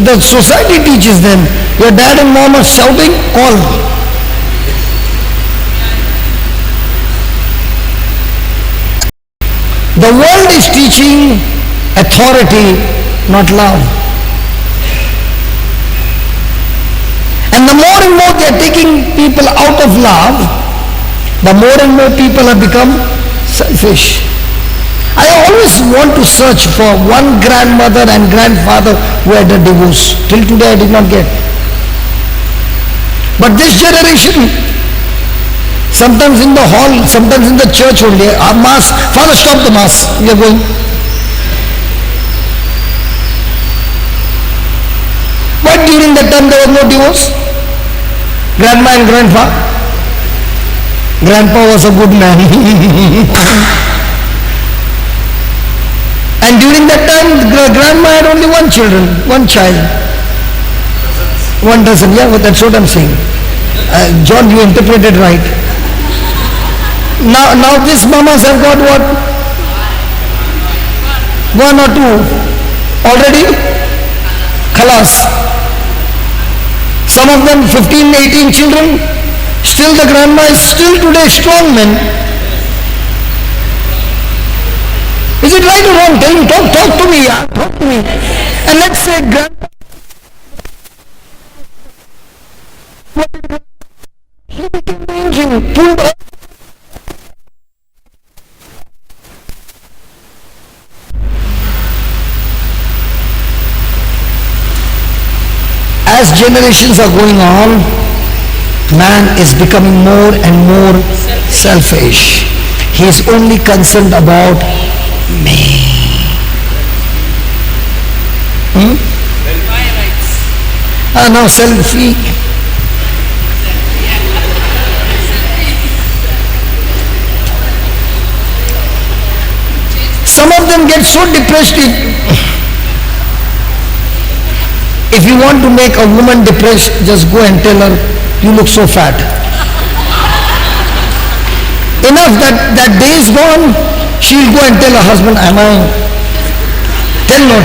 the society teaches them, your dad and mom are shouting, call. The world is teaching authority, not love. And the more and more they are taking people out of love, the more and more people have become selfish. I always want to search for one grandmother and grandfather who had a divorce. Till today I did not get. But this generation, sometimes in the hall, sometimes in the church only, mass, Father, stop the mass, we are going. But during that time there was no divorce. Grandma and grandpa. Grandpa was a good man. And during that time, grandma had only one child. One dozen, yeah, that's what I'm saying. John, you interpreted right. Now these mamas have got what? One or two already? Khalas. Some of them 15, 18 children. Still the grandma is still today strong man. Is it right or wrong? Tell me, talk to me, yeah. Talk to me. And let's say grandpa, he became the engine, pulled up. As generations are going on, man is becoming more and more selfish. He is only concerned about me. Now selfie. Some of them get so depressed. If you want to make a woman depressed, just go and tell her, you look so fat. Enough, that day is gone. She will go and tell her husband, am I? Tell no.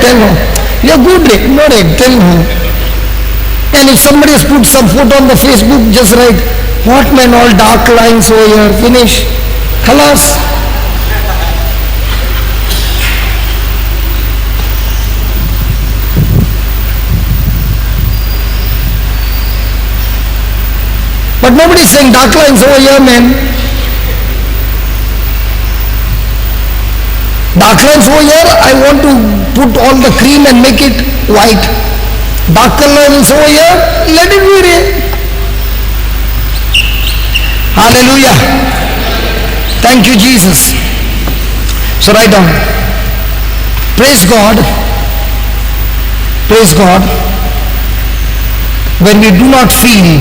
You're good, no, tell her. And if somebody has put some photo on the Facebook, just write, what man, all dark lines over here, finish. Khalas. But nobody is saying dark lines over here, man. Dark lines over here, I want to put all the cream and make it white. Dark lines over here, let it be red. Hallelujah. Thank you, Jesus. So write down. Praise God. Praise God. When we do not feel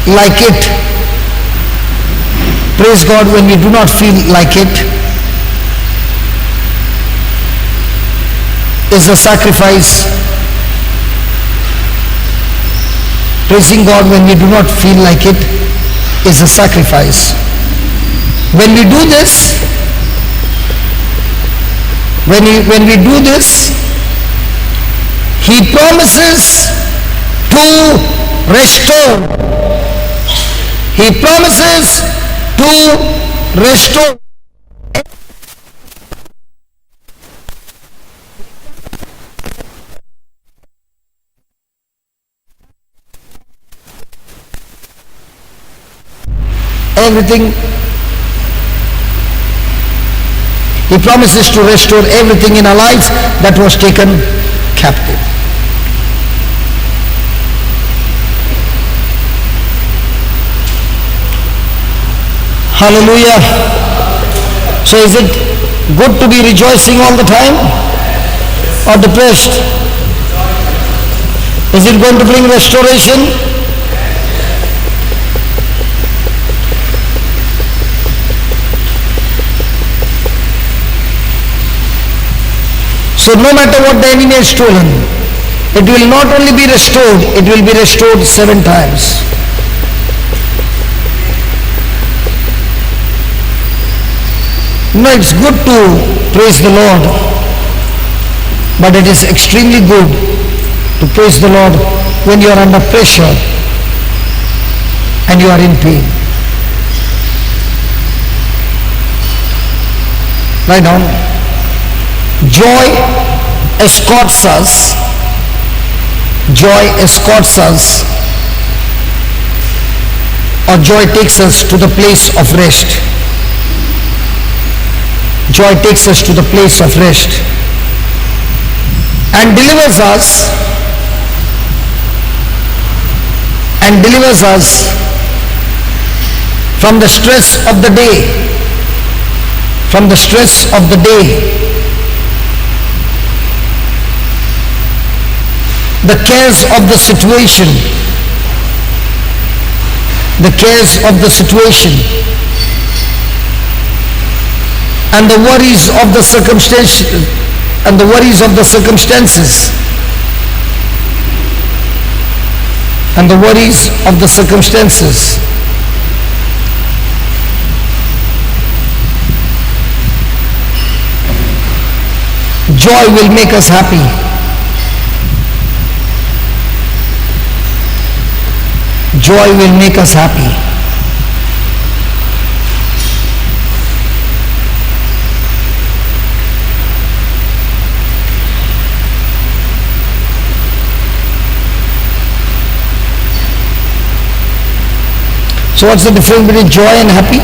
like it. Praise God, when we do not feel like it, is a sacrifice. Praising God when we do not feel like it is a sacrifice. When we do this, when we do this, He promises to restore. He promises to restore. Everything. He promises to restore everything in our lives that was taken captive. Hallelujah. So is it good to be rejoicing all the time or depressed? Is it going to bring restoration? So no matter what the enemy has stolen, it will not only be restored, it will be restored 7 times. No, it's good to praise the Lord, but it is extremely good to praise the Lord when you are under pressure and you are in pain. Right now, joy escorts us. Joy escorts us, or joy takes us to the place of rest. Joy takes us to the place of rest and delivers us from the stress of the day, from the stress of the day, the cares of the situation, and the worries of the circumstances, joy will make us happy. Joy will make us happy. So what's the difference between joy and happy?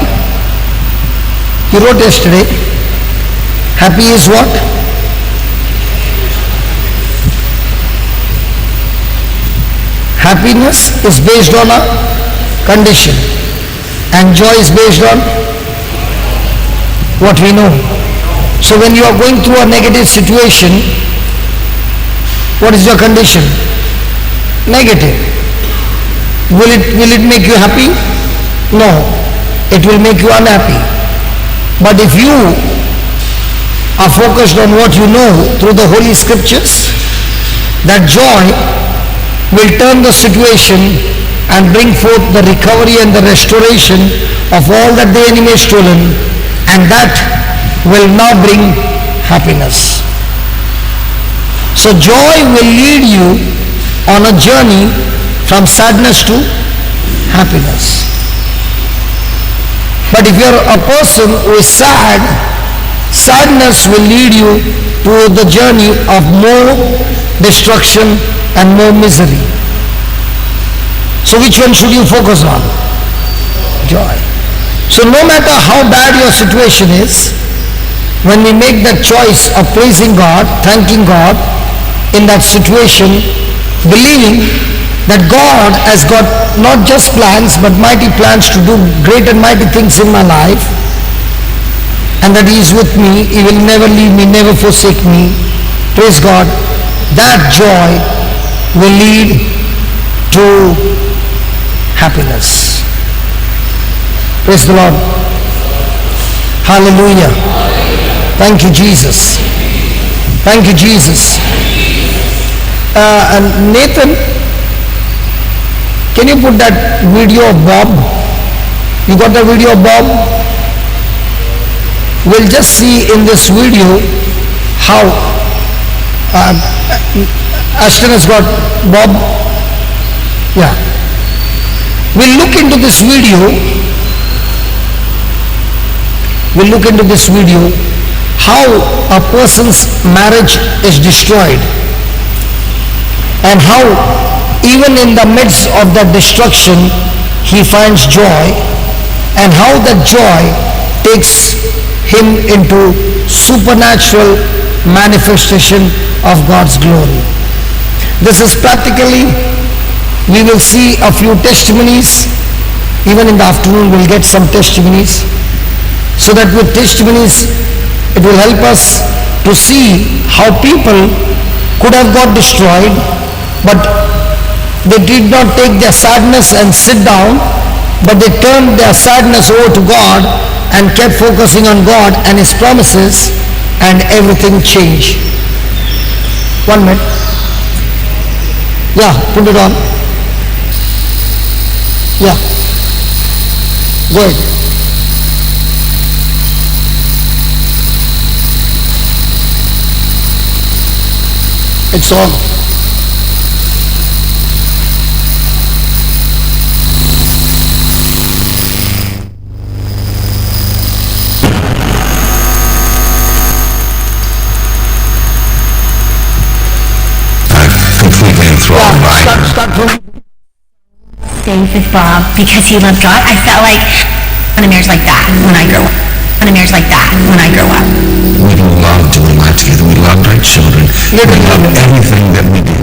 You wrote yesterday. Happy is what? Happiness is based on a condition, and joy is based on what we know. So when you are going through a negative situation, what is your condition? Negative. Will it make you happy? No, it will make you unhappy. But if you are focused on what you know through the Holy Scriptures, that joy will turn the situation and bring forth the recovery and the restoration of all that the enemy has stolen, and that will now bring happiness. So joy will lead you on a journey from sadness to happiness. But if you are a person who is sad, sadness will lead you to the journey of more destruction and more misery. So which one should you focus on? Joy. So no matter how bad your situation is, when we make that choice of praising God, thanking God in that situation, believing that God has got not just plans but mighty plans to do great and mighty things in my life, and that He is with me, He will never leave me, never forsake me. Praise God. That joy will lead to happiness. Praise the Lord. Hallelujah. Thank you, Jesus. Thank you, Jesus. And Nathan, can you put that video of Bob? You got the video of Bob? We'll just see in this video how Ashton has got Bob. Yeah. We'll look into this video. We'll look into this video how a person's marriage is destroyed, and how even in the midst of that destruction he finds joy, and how that joy takes him into supernatural manifestation of God's glory. This is practically, we will see a few testimonies. Even in the afternoon we'll get some testimonies, so that with testimonies it will help us to see how people could have got destroyed, but they did not take their sadness and sit down, but they turned their sadness over to God and kept focusing on God and His promises, and everything changed. 1 minute. Yeah, put it on. Yeah. Go ahead. It's on. Completely enthralled by Start from Stayed with Bob because he loved God. I felt like I want a marriage like that when I grow up. I want a marriage like that when I grow up. we loved doing life together. We loved our children. We loved everything that we did.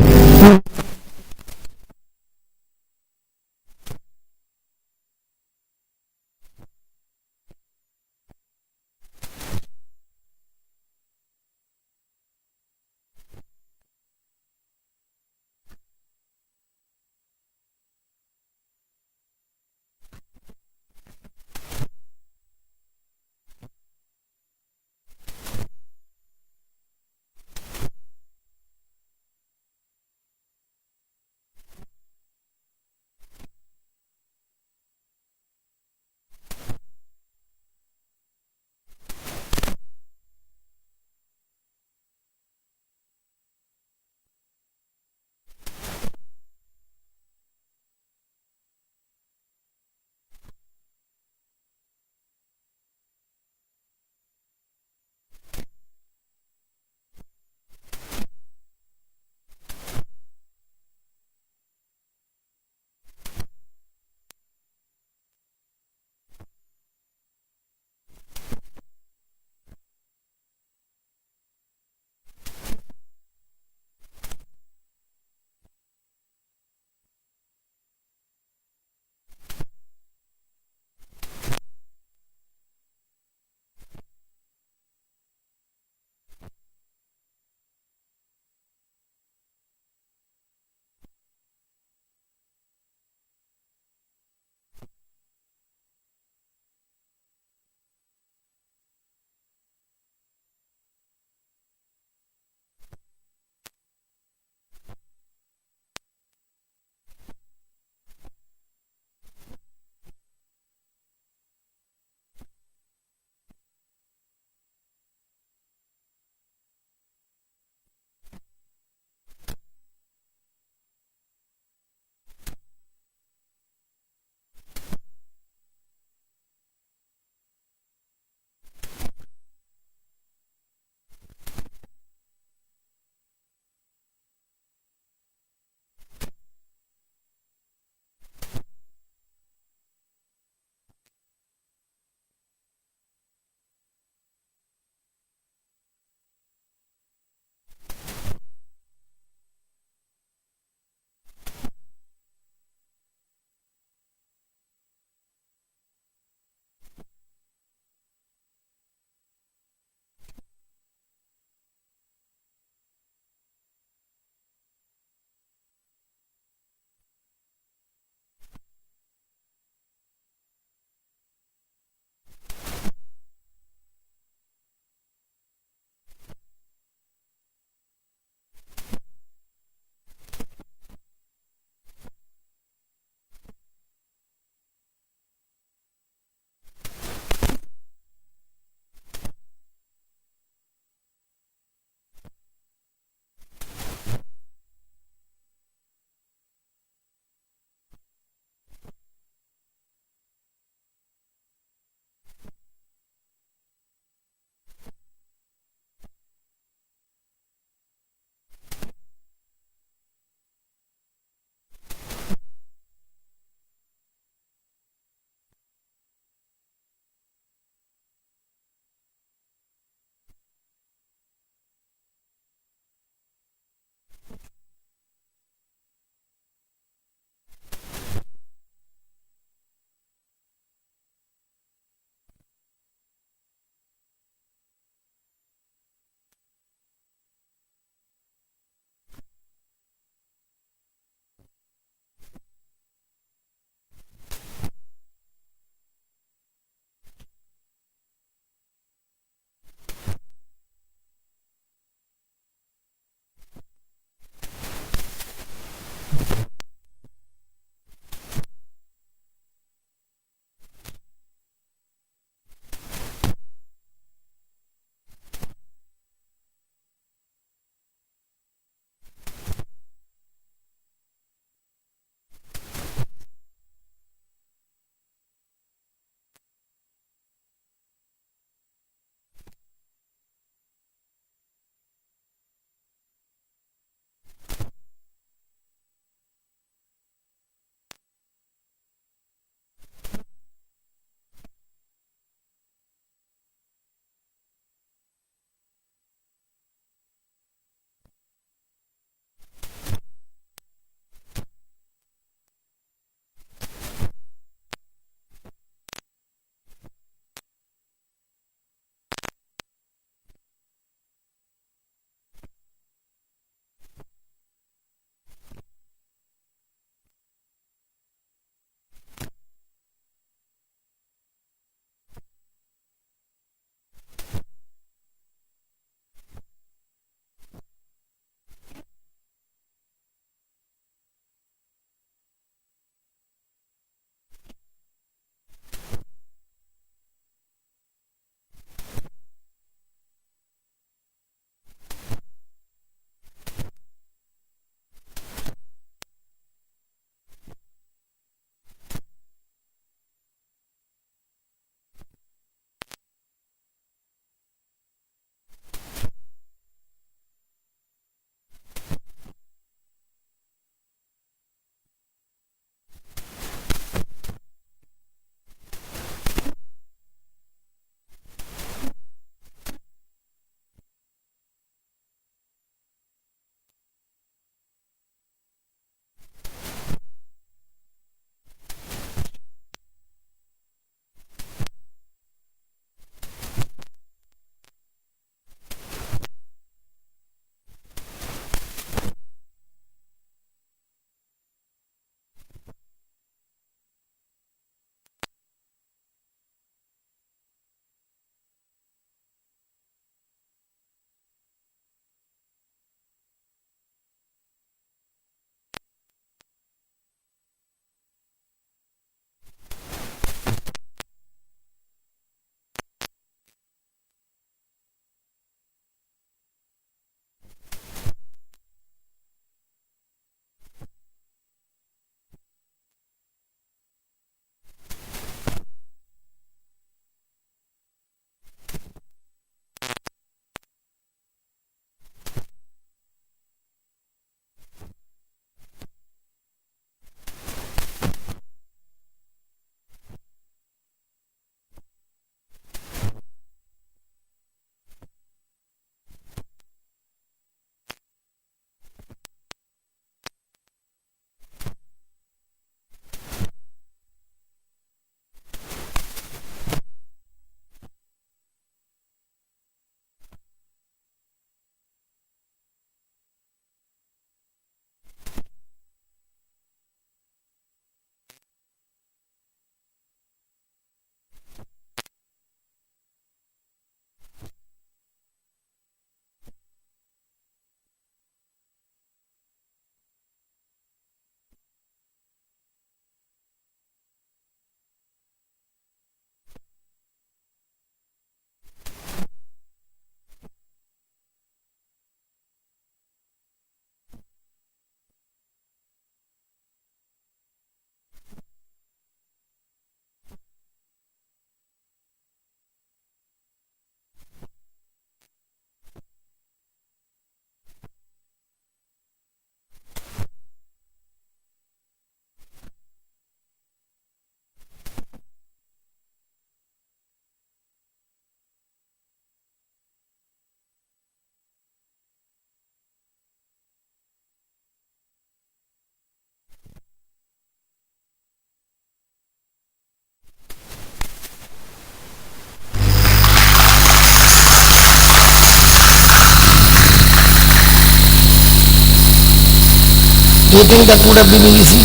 Do you think that would have been easy?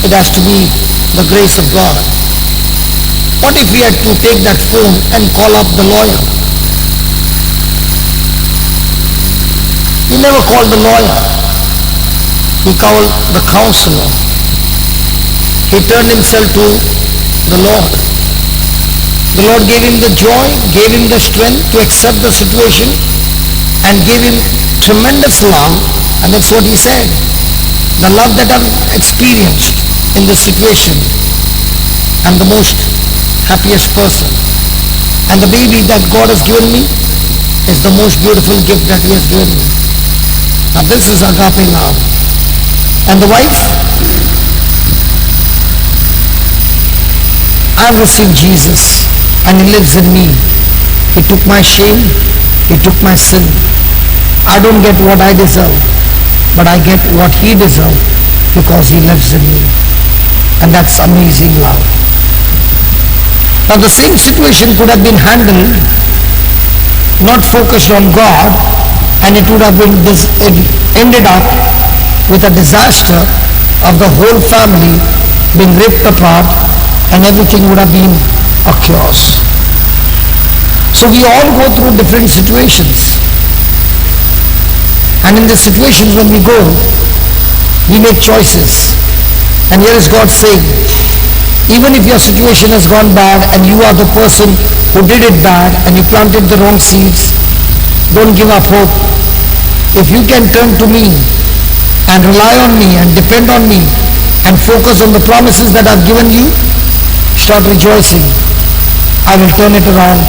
It has to be the grace of God. What if we had to take that phone and call up the lawyer? He never called the lawyer. He called the counselor. He turned himself to the Lord. The Lord gave him the joy, gave him the strength to accept the situation, and gave him tremendous love. And that's what he said. The love that I've experienced in this situation, I'm the most happiest person. And the baby that God has given me is the most beautiful gift that He has given me. Now this is agape love. And the wife? I've received Jesus and He lives in me. He took my shame, He took my sin. I don't get what I deserve, but I get what He deserved because He lives in me. And that's amazing love. Now the same situation could have been handled, not focused on God, and it would have been ended up with a disaster of the whole family being ripped apart, and everything would have been a chaos. So we all go through different situations. And in the situations when we go, we make choices. And here is God saying, even if your situation has gone bad and you are the person who did it bad and you planted the wrong seeds, don't give up hope. If you can turn to me and rely on me and depend on me and focus on the promises that I've given you, start rejoicing. I will turn it around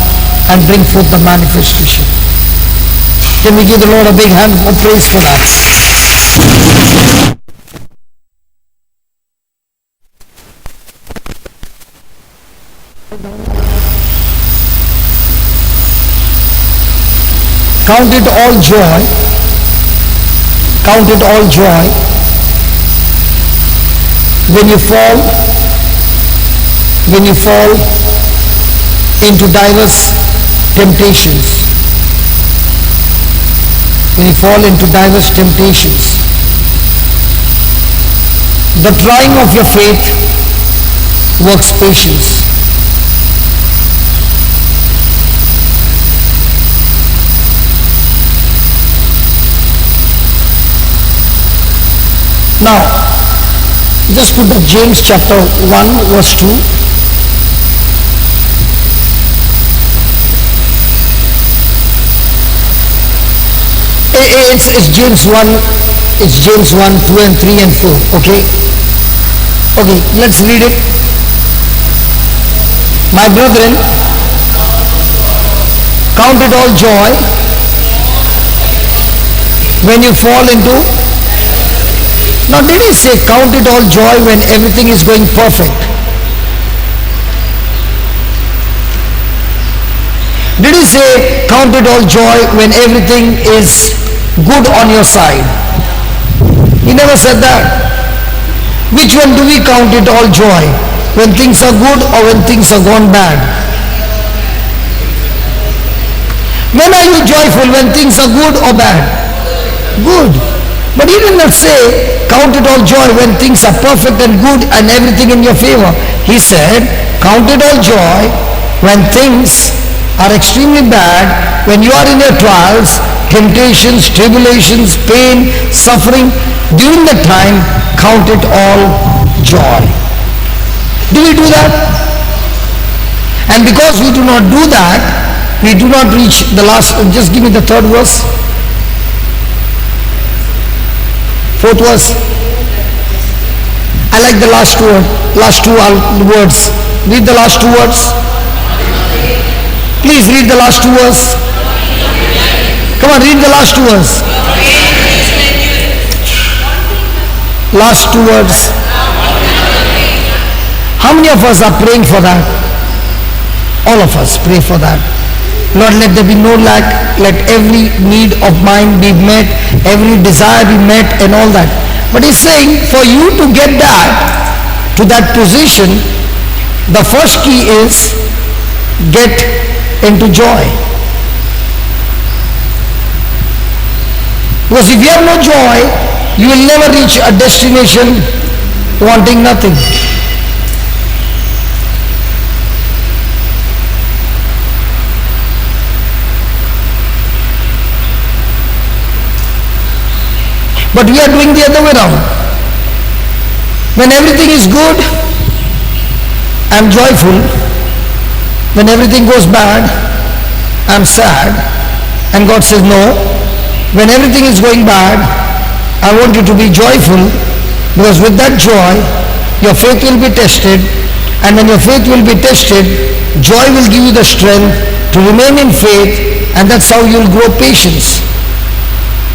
and bring forth the manifestation. Can we give the Lord a big hand of praise for that? Count it all joy. Count it all joy when you fall into diverse temptations. When you fall into diverse temptations. The trying of your faith works patience. Now, just put up James chapter 1 verse 2. It's James 1, it's James 1, 2 and 3 and 4, okay? Okay, let's read it. My brethren, count it all joy when you fall into. Now did he say count it all joy when everything is going perfect? Did he say count it all joy when everything is good on your side? He never said that. Which one do we count it all joy? When things are good or when things are gone bad? When are you joyful? When things are good or bad? Good. But he did not say count it all joy when things are perfect and good and everything in your favor. He said count it all joy when things are extremely bad, when you are in your trials, temptations, tribulations, pain, suffering. During that time, count it all joy. Do we do that? And because we do not do that, we do not reach the last. Just give me the third verse. Fourth verse. I like the last two words. Read the last two words. Please read the last two words. Come on, read the last two words. Last two words. How many of us are praying for that? All of us pray for that. Lord, let there be no lack. Let every need of mine be met. Every desire be met and all that. But he's saying for you to get that, to that position, the first key is get into joy. Because if you have no joy, you will never reach a destination wanting nothing. But we are doing the other way around. When everything is good, I am joyful. When everything goes bad, I am sad. And God says, no. When everything is going bad, I want you to be joyful, because with that joy, your faith will be tested. And when your faith will be tested, joy will give you the strength to remain in faith, and that's how you'll grow patience.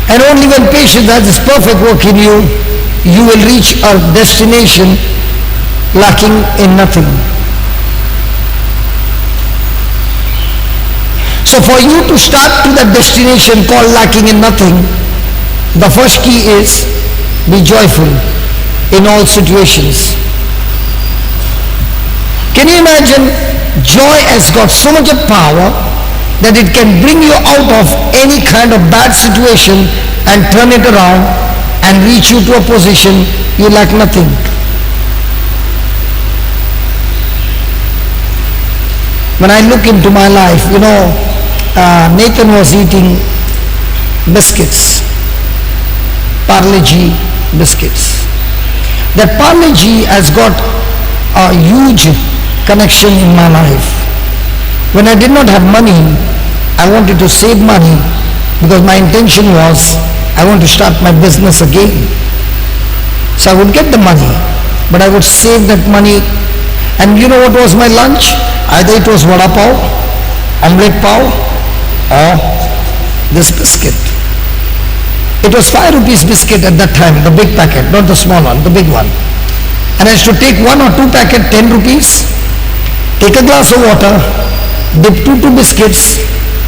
And only when patience has its perfect work in you, you will reach a destination lacking in nothing. So for you to start to that destination called lacking in nothing, the first key is be joyful in all situations. Can you imagine? Joy has got so much of power that it can bring you out of any kind of bad situation and turn it around and reach you to a position you lack nothing. When I look into my life, Nathan was eating biscuits, Parle-G biscuits. That Parle-G has got a huge connection in my life. When I did not have money, I wanted to save money, because my intention was I want to start my business again. So I would get the money, but I would save that money. And you know what was my lunch? Either it was vada pav, omelette pav, or this biscuit. It was 5 rupees biscuit at that time, the big packet, not the small one, the big one. And I used to take 1 or 2 packet, 10 rupees, take a glass of water, dip 2 biscuits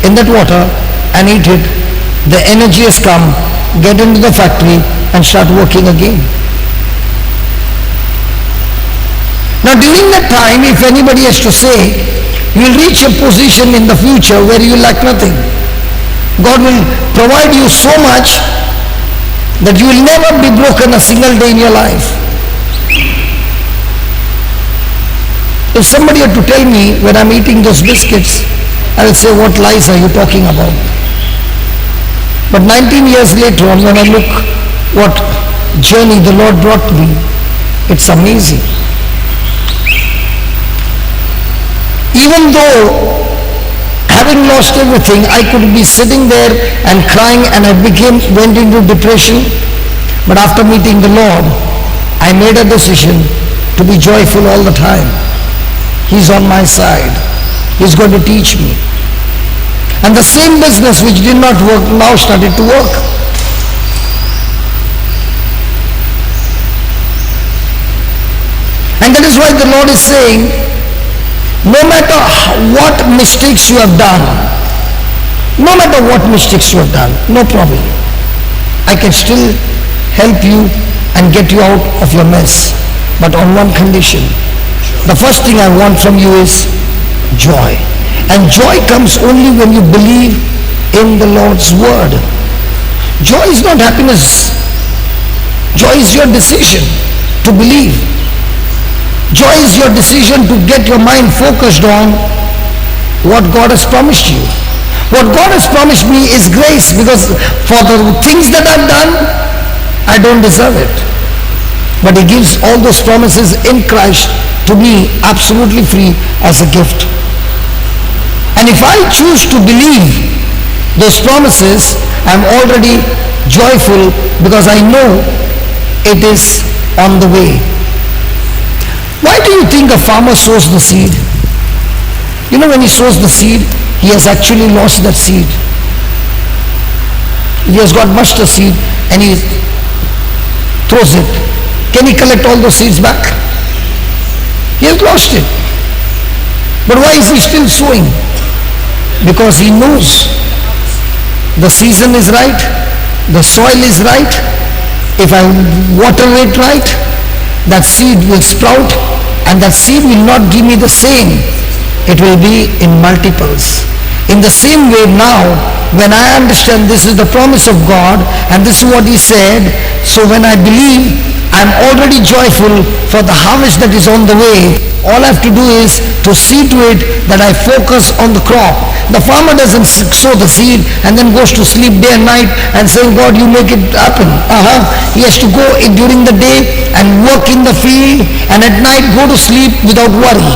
in that water and eat it. The energy has come, get into the factory and start working again. Now during that time, if anybody has to say, you will reach a position in the future where you lack nothing. God will provide you so much that you will never be broken a single day in your life. If somebody had to tell me when I'm eating those biscuits, I will say, what lies are you talking about? But 19 years later on, when I look what journey the Lord brought me, it's amazing. Even though having lost everything, I could be sitting there and crying, and I went into depression. But after meeting the Lord, I made a decision to be joyful all the time. He's on my side. He's going to teach me. And the same business which did not work now started to work. And that is why the Lord is saying, no matter what mistakes you have done, no problem. I can still help you and get you out of your mess. But on one condition. The first thing I want from you is joy. And joy comes only when you believe in the Lord's word. Joy is not happiness. Joy is your decision to believe. Joy is your decision to get your mind focused on what God has promised you. What God has promised me is grace, because for the things that I've done, I don't deserve it. But He gives all those promises in Christ to me absolutely free as a gift. And if I choose to believe those promises, I'm already joyful, because I know it is on the way. Why do you think a farmer sows the seed? You know, when he sows the seed, he has actually lost that seed. He has got mustard seed and he throws it. Can he collect all those seeds back? He has lost it. But why is he still sowing? Because he knows the season is right, the soil is right. If I water it right, that seed will sprout, and that seed will not give me the same. It will be in multiples. In the same way now, when I understand this is the promise of God and this is what He said, so when I believe, I'm already joyful for the harvest that is on the way. All I have to do is to see to it that I focus on the crop. The farmer doesn't sow the seed and then goes to sleep day and night and saying, God, you make it happen. He has to go during the day and work in the field, and at night go to sleep without worry.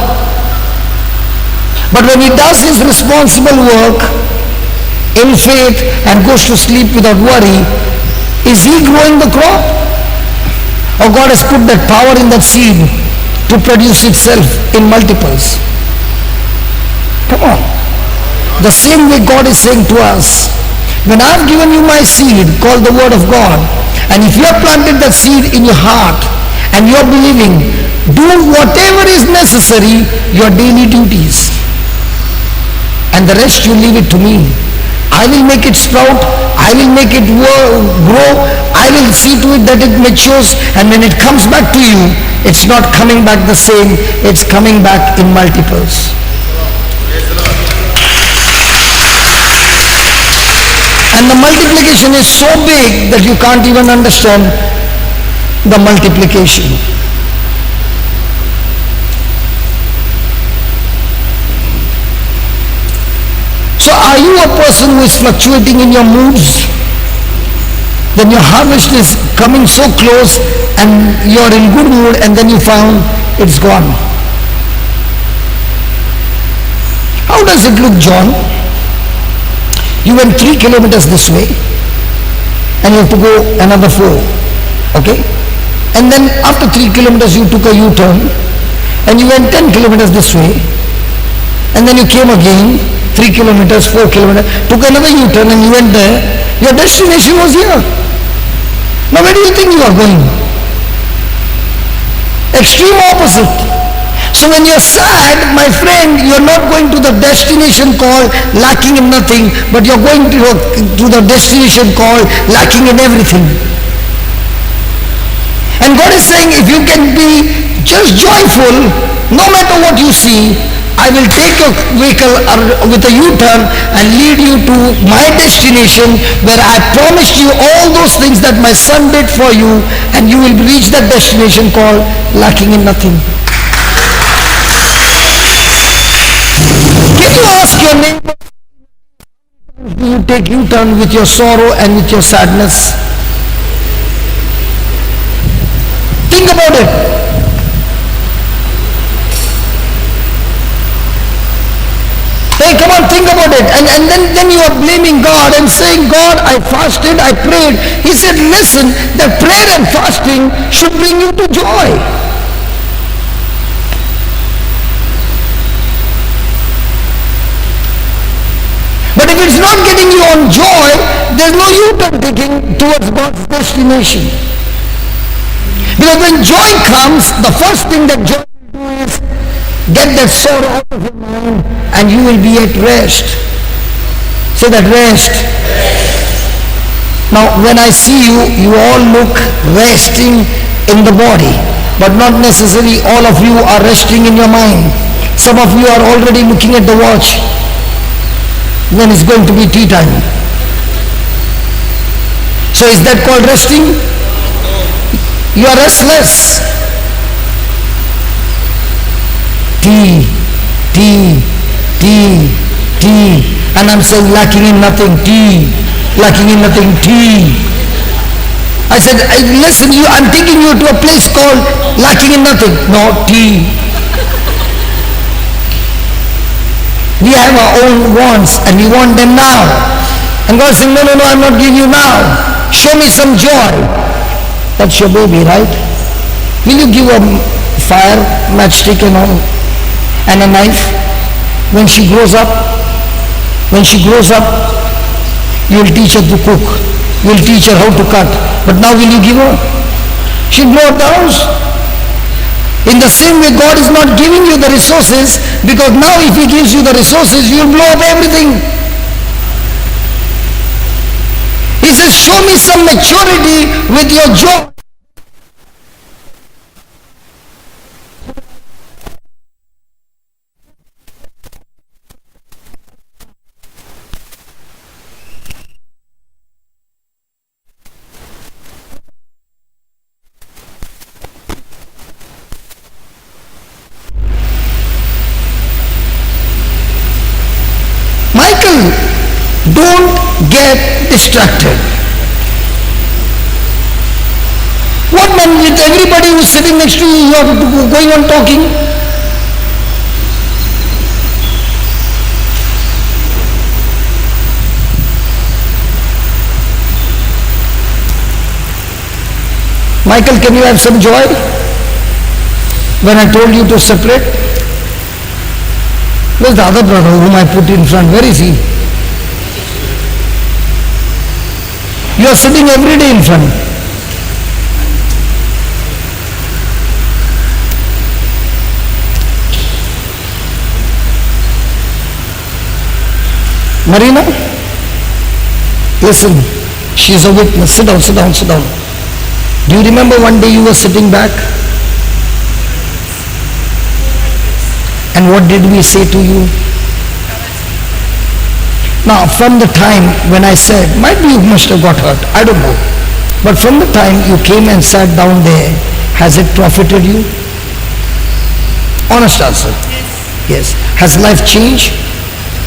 But when he does his responsible work in faith and goes to sleep without worry, is he growing the crop? Or God has put that power in that seed to produce itself in multiples? Come on. The same way God is saying to us, when I have given you my seed called the Word of God, and if you have planted that seed in your heart and you are believing, do whatever is necessary, your daily duties, and the rest you leave it to me. I will make it sprout, I will make it grow, I will see to it that it matures, and when it comes back to you, it's not coming back the same, it's coming back in multiples. And the multiplication is so big that you can't even understand the multiplication. So are you a person who is fluctuating in your moods? Then your harvest is coming so close and you're in good mood, and then you found it's gone. How does it look, John? You went 3 kilometers this way and you have to go another 4. Okay? And then after 3 kilometers you took a U-turn and you went 10 kilometers this way, and then you came again 3 kilometers, 4 kilometers, took another U-turn and you went there. Your destination was here. Now where do you think you are going? Extreme opposite. So when you're sad, my friend, you're not going to the destination called lacking in nothing, but you're going to the destination called lacking in everything. And God is saying, if you can be just joyful, no matter what you see, I will take your vehicle with a U-turn and lead you to my destination where I promised you all those things that my son did for you, and you will reach that destination called lacking in nothing. Can you ask your neighbor, do you take U-turn with your sorrow and with your sadness? Think about it. Hey, come on, think about it. And then you are blaming God and saying, God, I fasted, I prayed. He said, listen, that prayer and fasting should bring you to joy. But if it's not getting you on joy, there's no U-turn taking towards God's destination. Because when joy comes, the first thing that joy will do is get that sorrow out of your mind and you will be at rest. Say that, rest. Now when I see you, you all look resting in the body, but not necessarily all of you are resting in your mind. Some of you are already looking at the watch when it's going to be tea time. So is that called resting? You are restless. Tea, tea, tea, tea. And I'm saying lacking in nothing, tea. Lacking in nothing, tea. I said, listen, I'm taking you to a place called lacking in nothing. No, tea. We have our own wants and we want them now. And God is saying, no, I'm not giving you now. Show me some joy. That's your baby, right? Will you give a fire, matchstick and all, and a knife? When she grows up, you'll teach her to cook. You'll teach her how to cut. But now will you give her? She'll blow up the house. In the same way, God is not giving you the resources, because now if He gives you the resources, you'll blow up everything. He says, show me some maturity with your joy. still don't get distracted. What man, with everybody who's sitting next to you, you are going on talking? Michael, can you have some joy? When I told you to separate? Where's the other brother whom I put in front? Where is he? You are sitting every day in front. Marina, listen, she is a witness. Sit down, sit down, sit down. Do you remember one day you were sitting back? And what did we say to you? Now, from the time when I said, might be you must have got hurt, I don't know. But from the time you came and sat down there, has it profited you? Honest answer. Yes. Has life changed?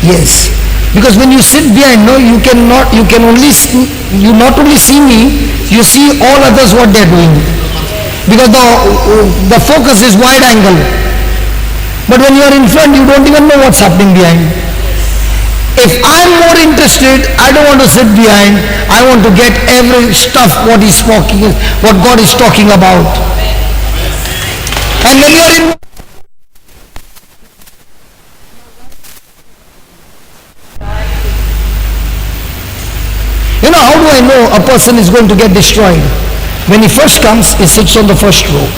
Yes. Because when you sit behind, no, you not only see me, you see all others what they're doing. Because the focus is wide angle. But when you are in front, you don't even know what's happening behind. If I'm more interested, I don't want to sit behind. I want to get every stuff what God is talking about. And when you are in, you know, how do I know a person is going to get destroyed? When he first comes, he sits on the first row.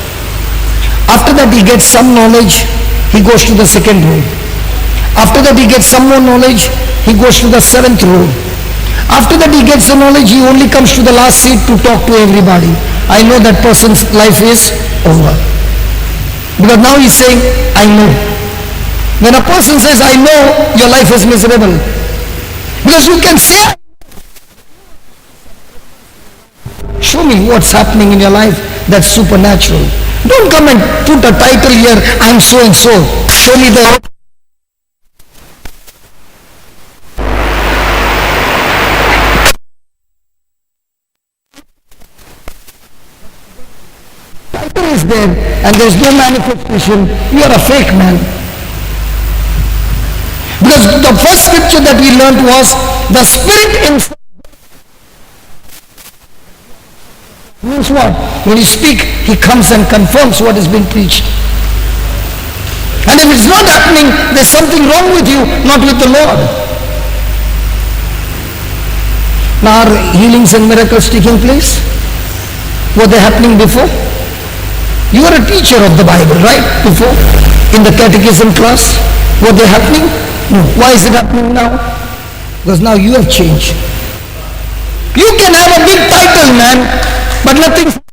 After that, he gets some knowledge, he goes to the second row. After that, he gets some more knowledge, he goes to the seventh row. After that, he gets the knowledge, he only comes to the last seat to talk to everybody. I know that person's life is over. Because now he's saying, I know. When a person says, I know, your life is miserable. Because you can say, show me what's happening in your life that's supernatural. Don't come and put a title here, I'm so and so. Show me the title is there and there's no manifestation. You are a fake man. Because the first scripture that we learned was the Spirit himself. Means what? When you speak, he comes and confirms what is being preached. And if it's not happening, there's something wrong with you, not with the Lord. Now are healings and miracles taking place? Were they happening before? You were a teacher of the Bible, right? Before? In the catechism class? Were they happening? No. Why is it happening now? Because now you have changed. You can have a big title, man, but nothing.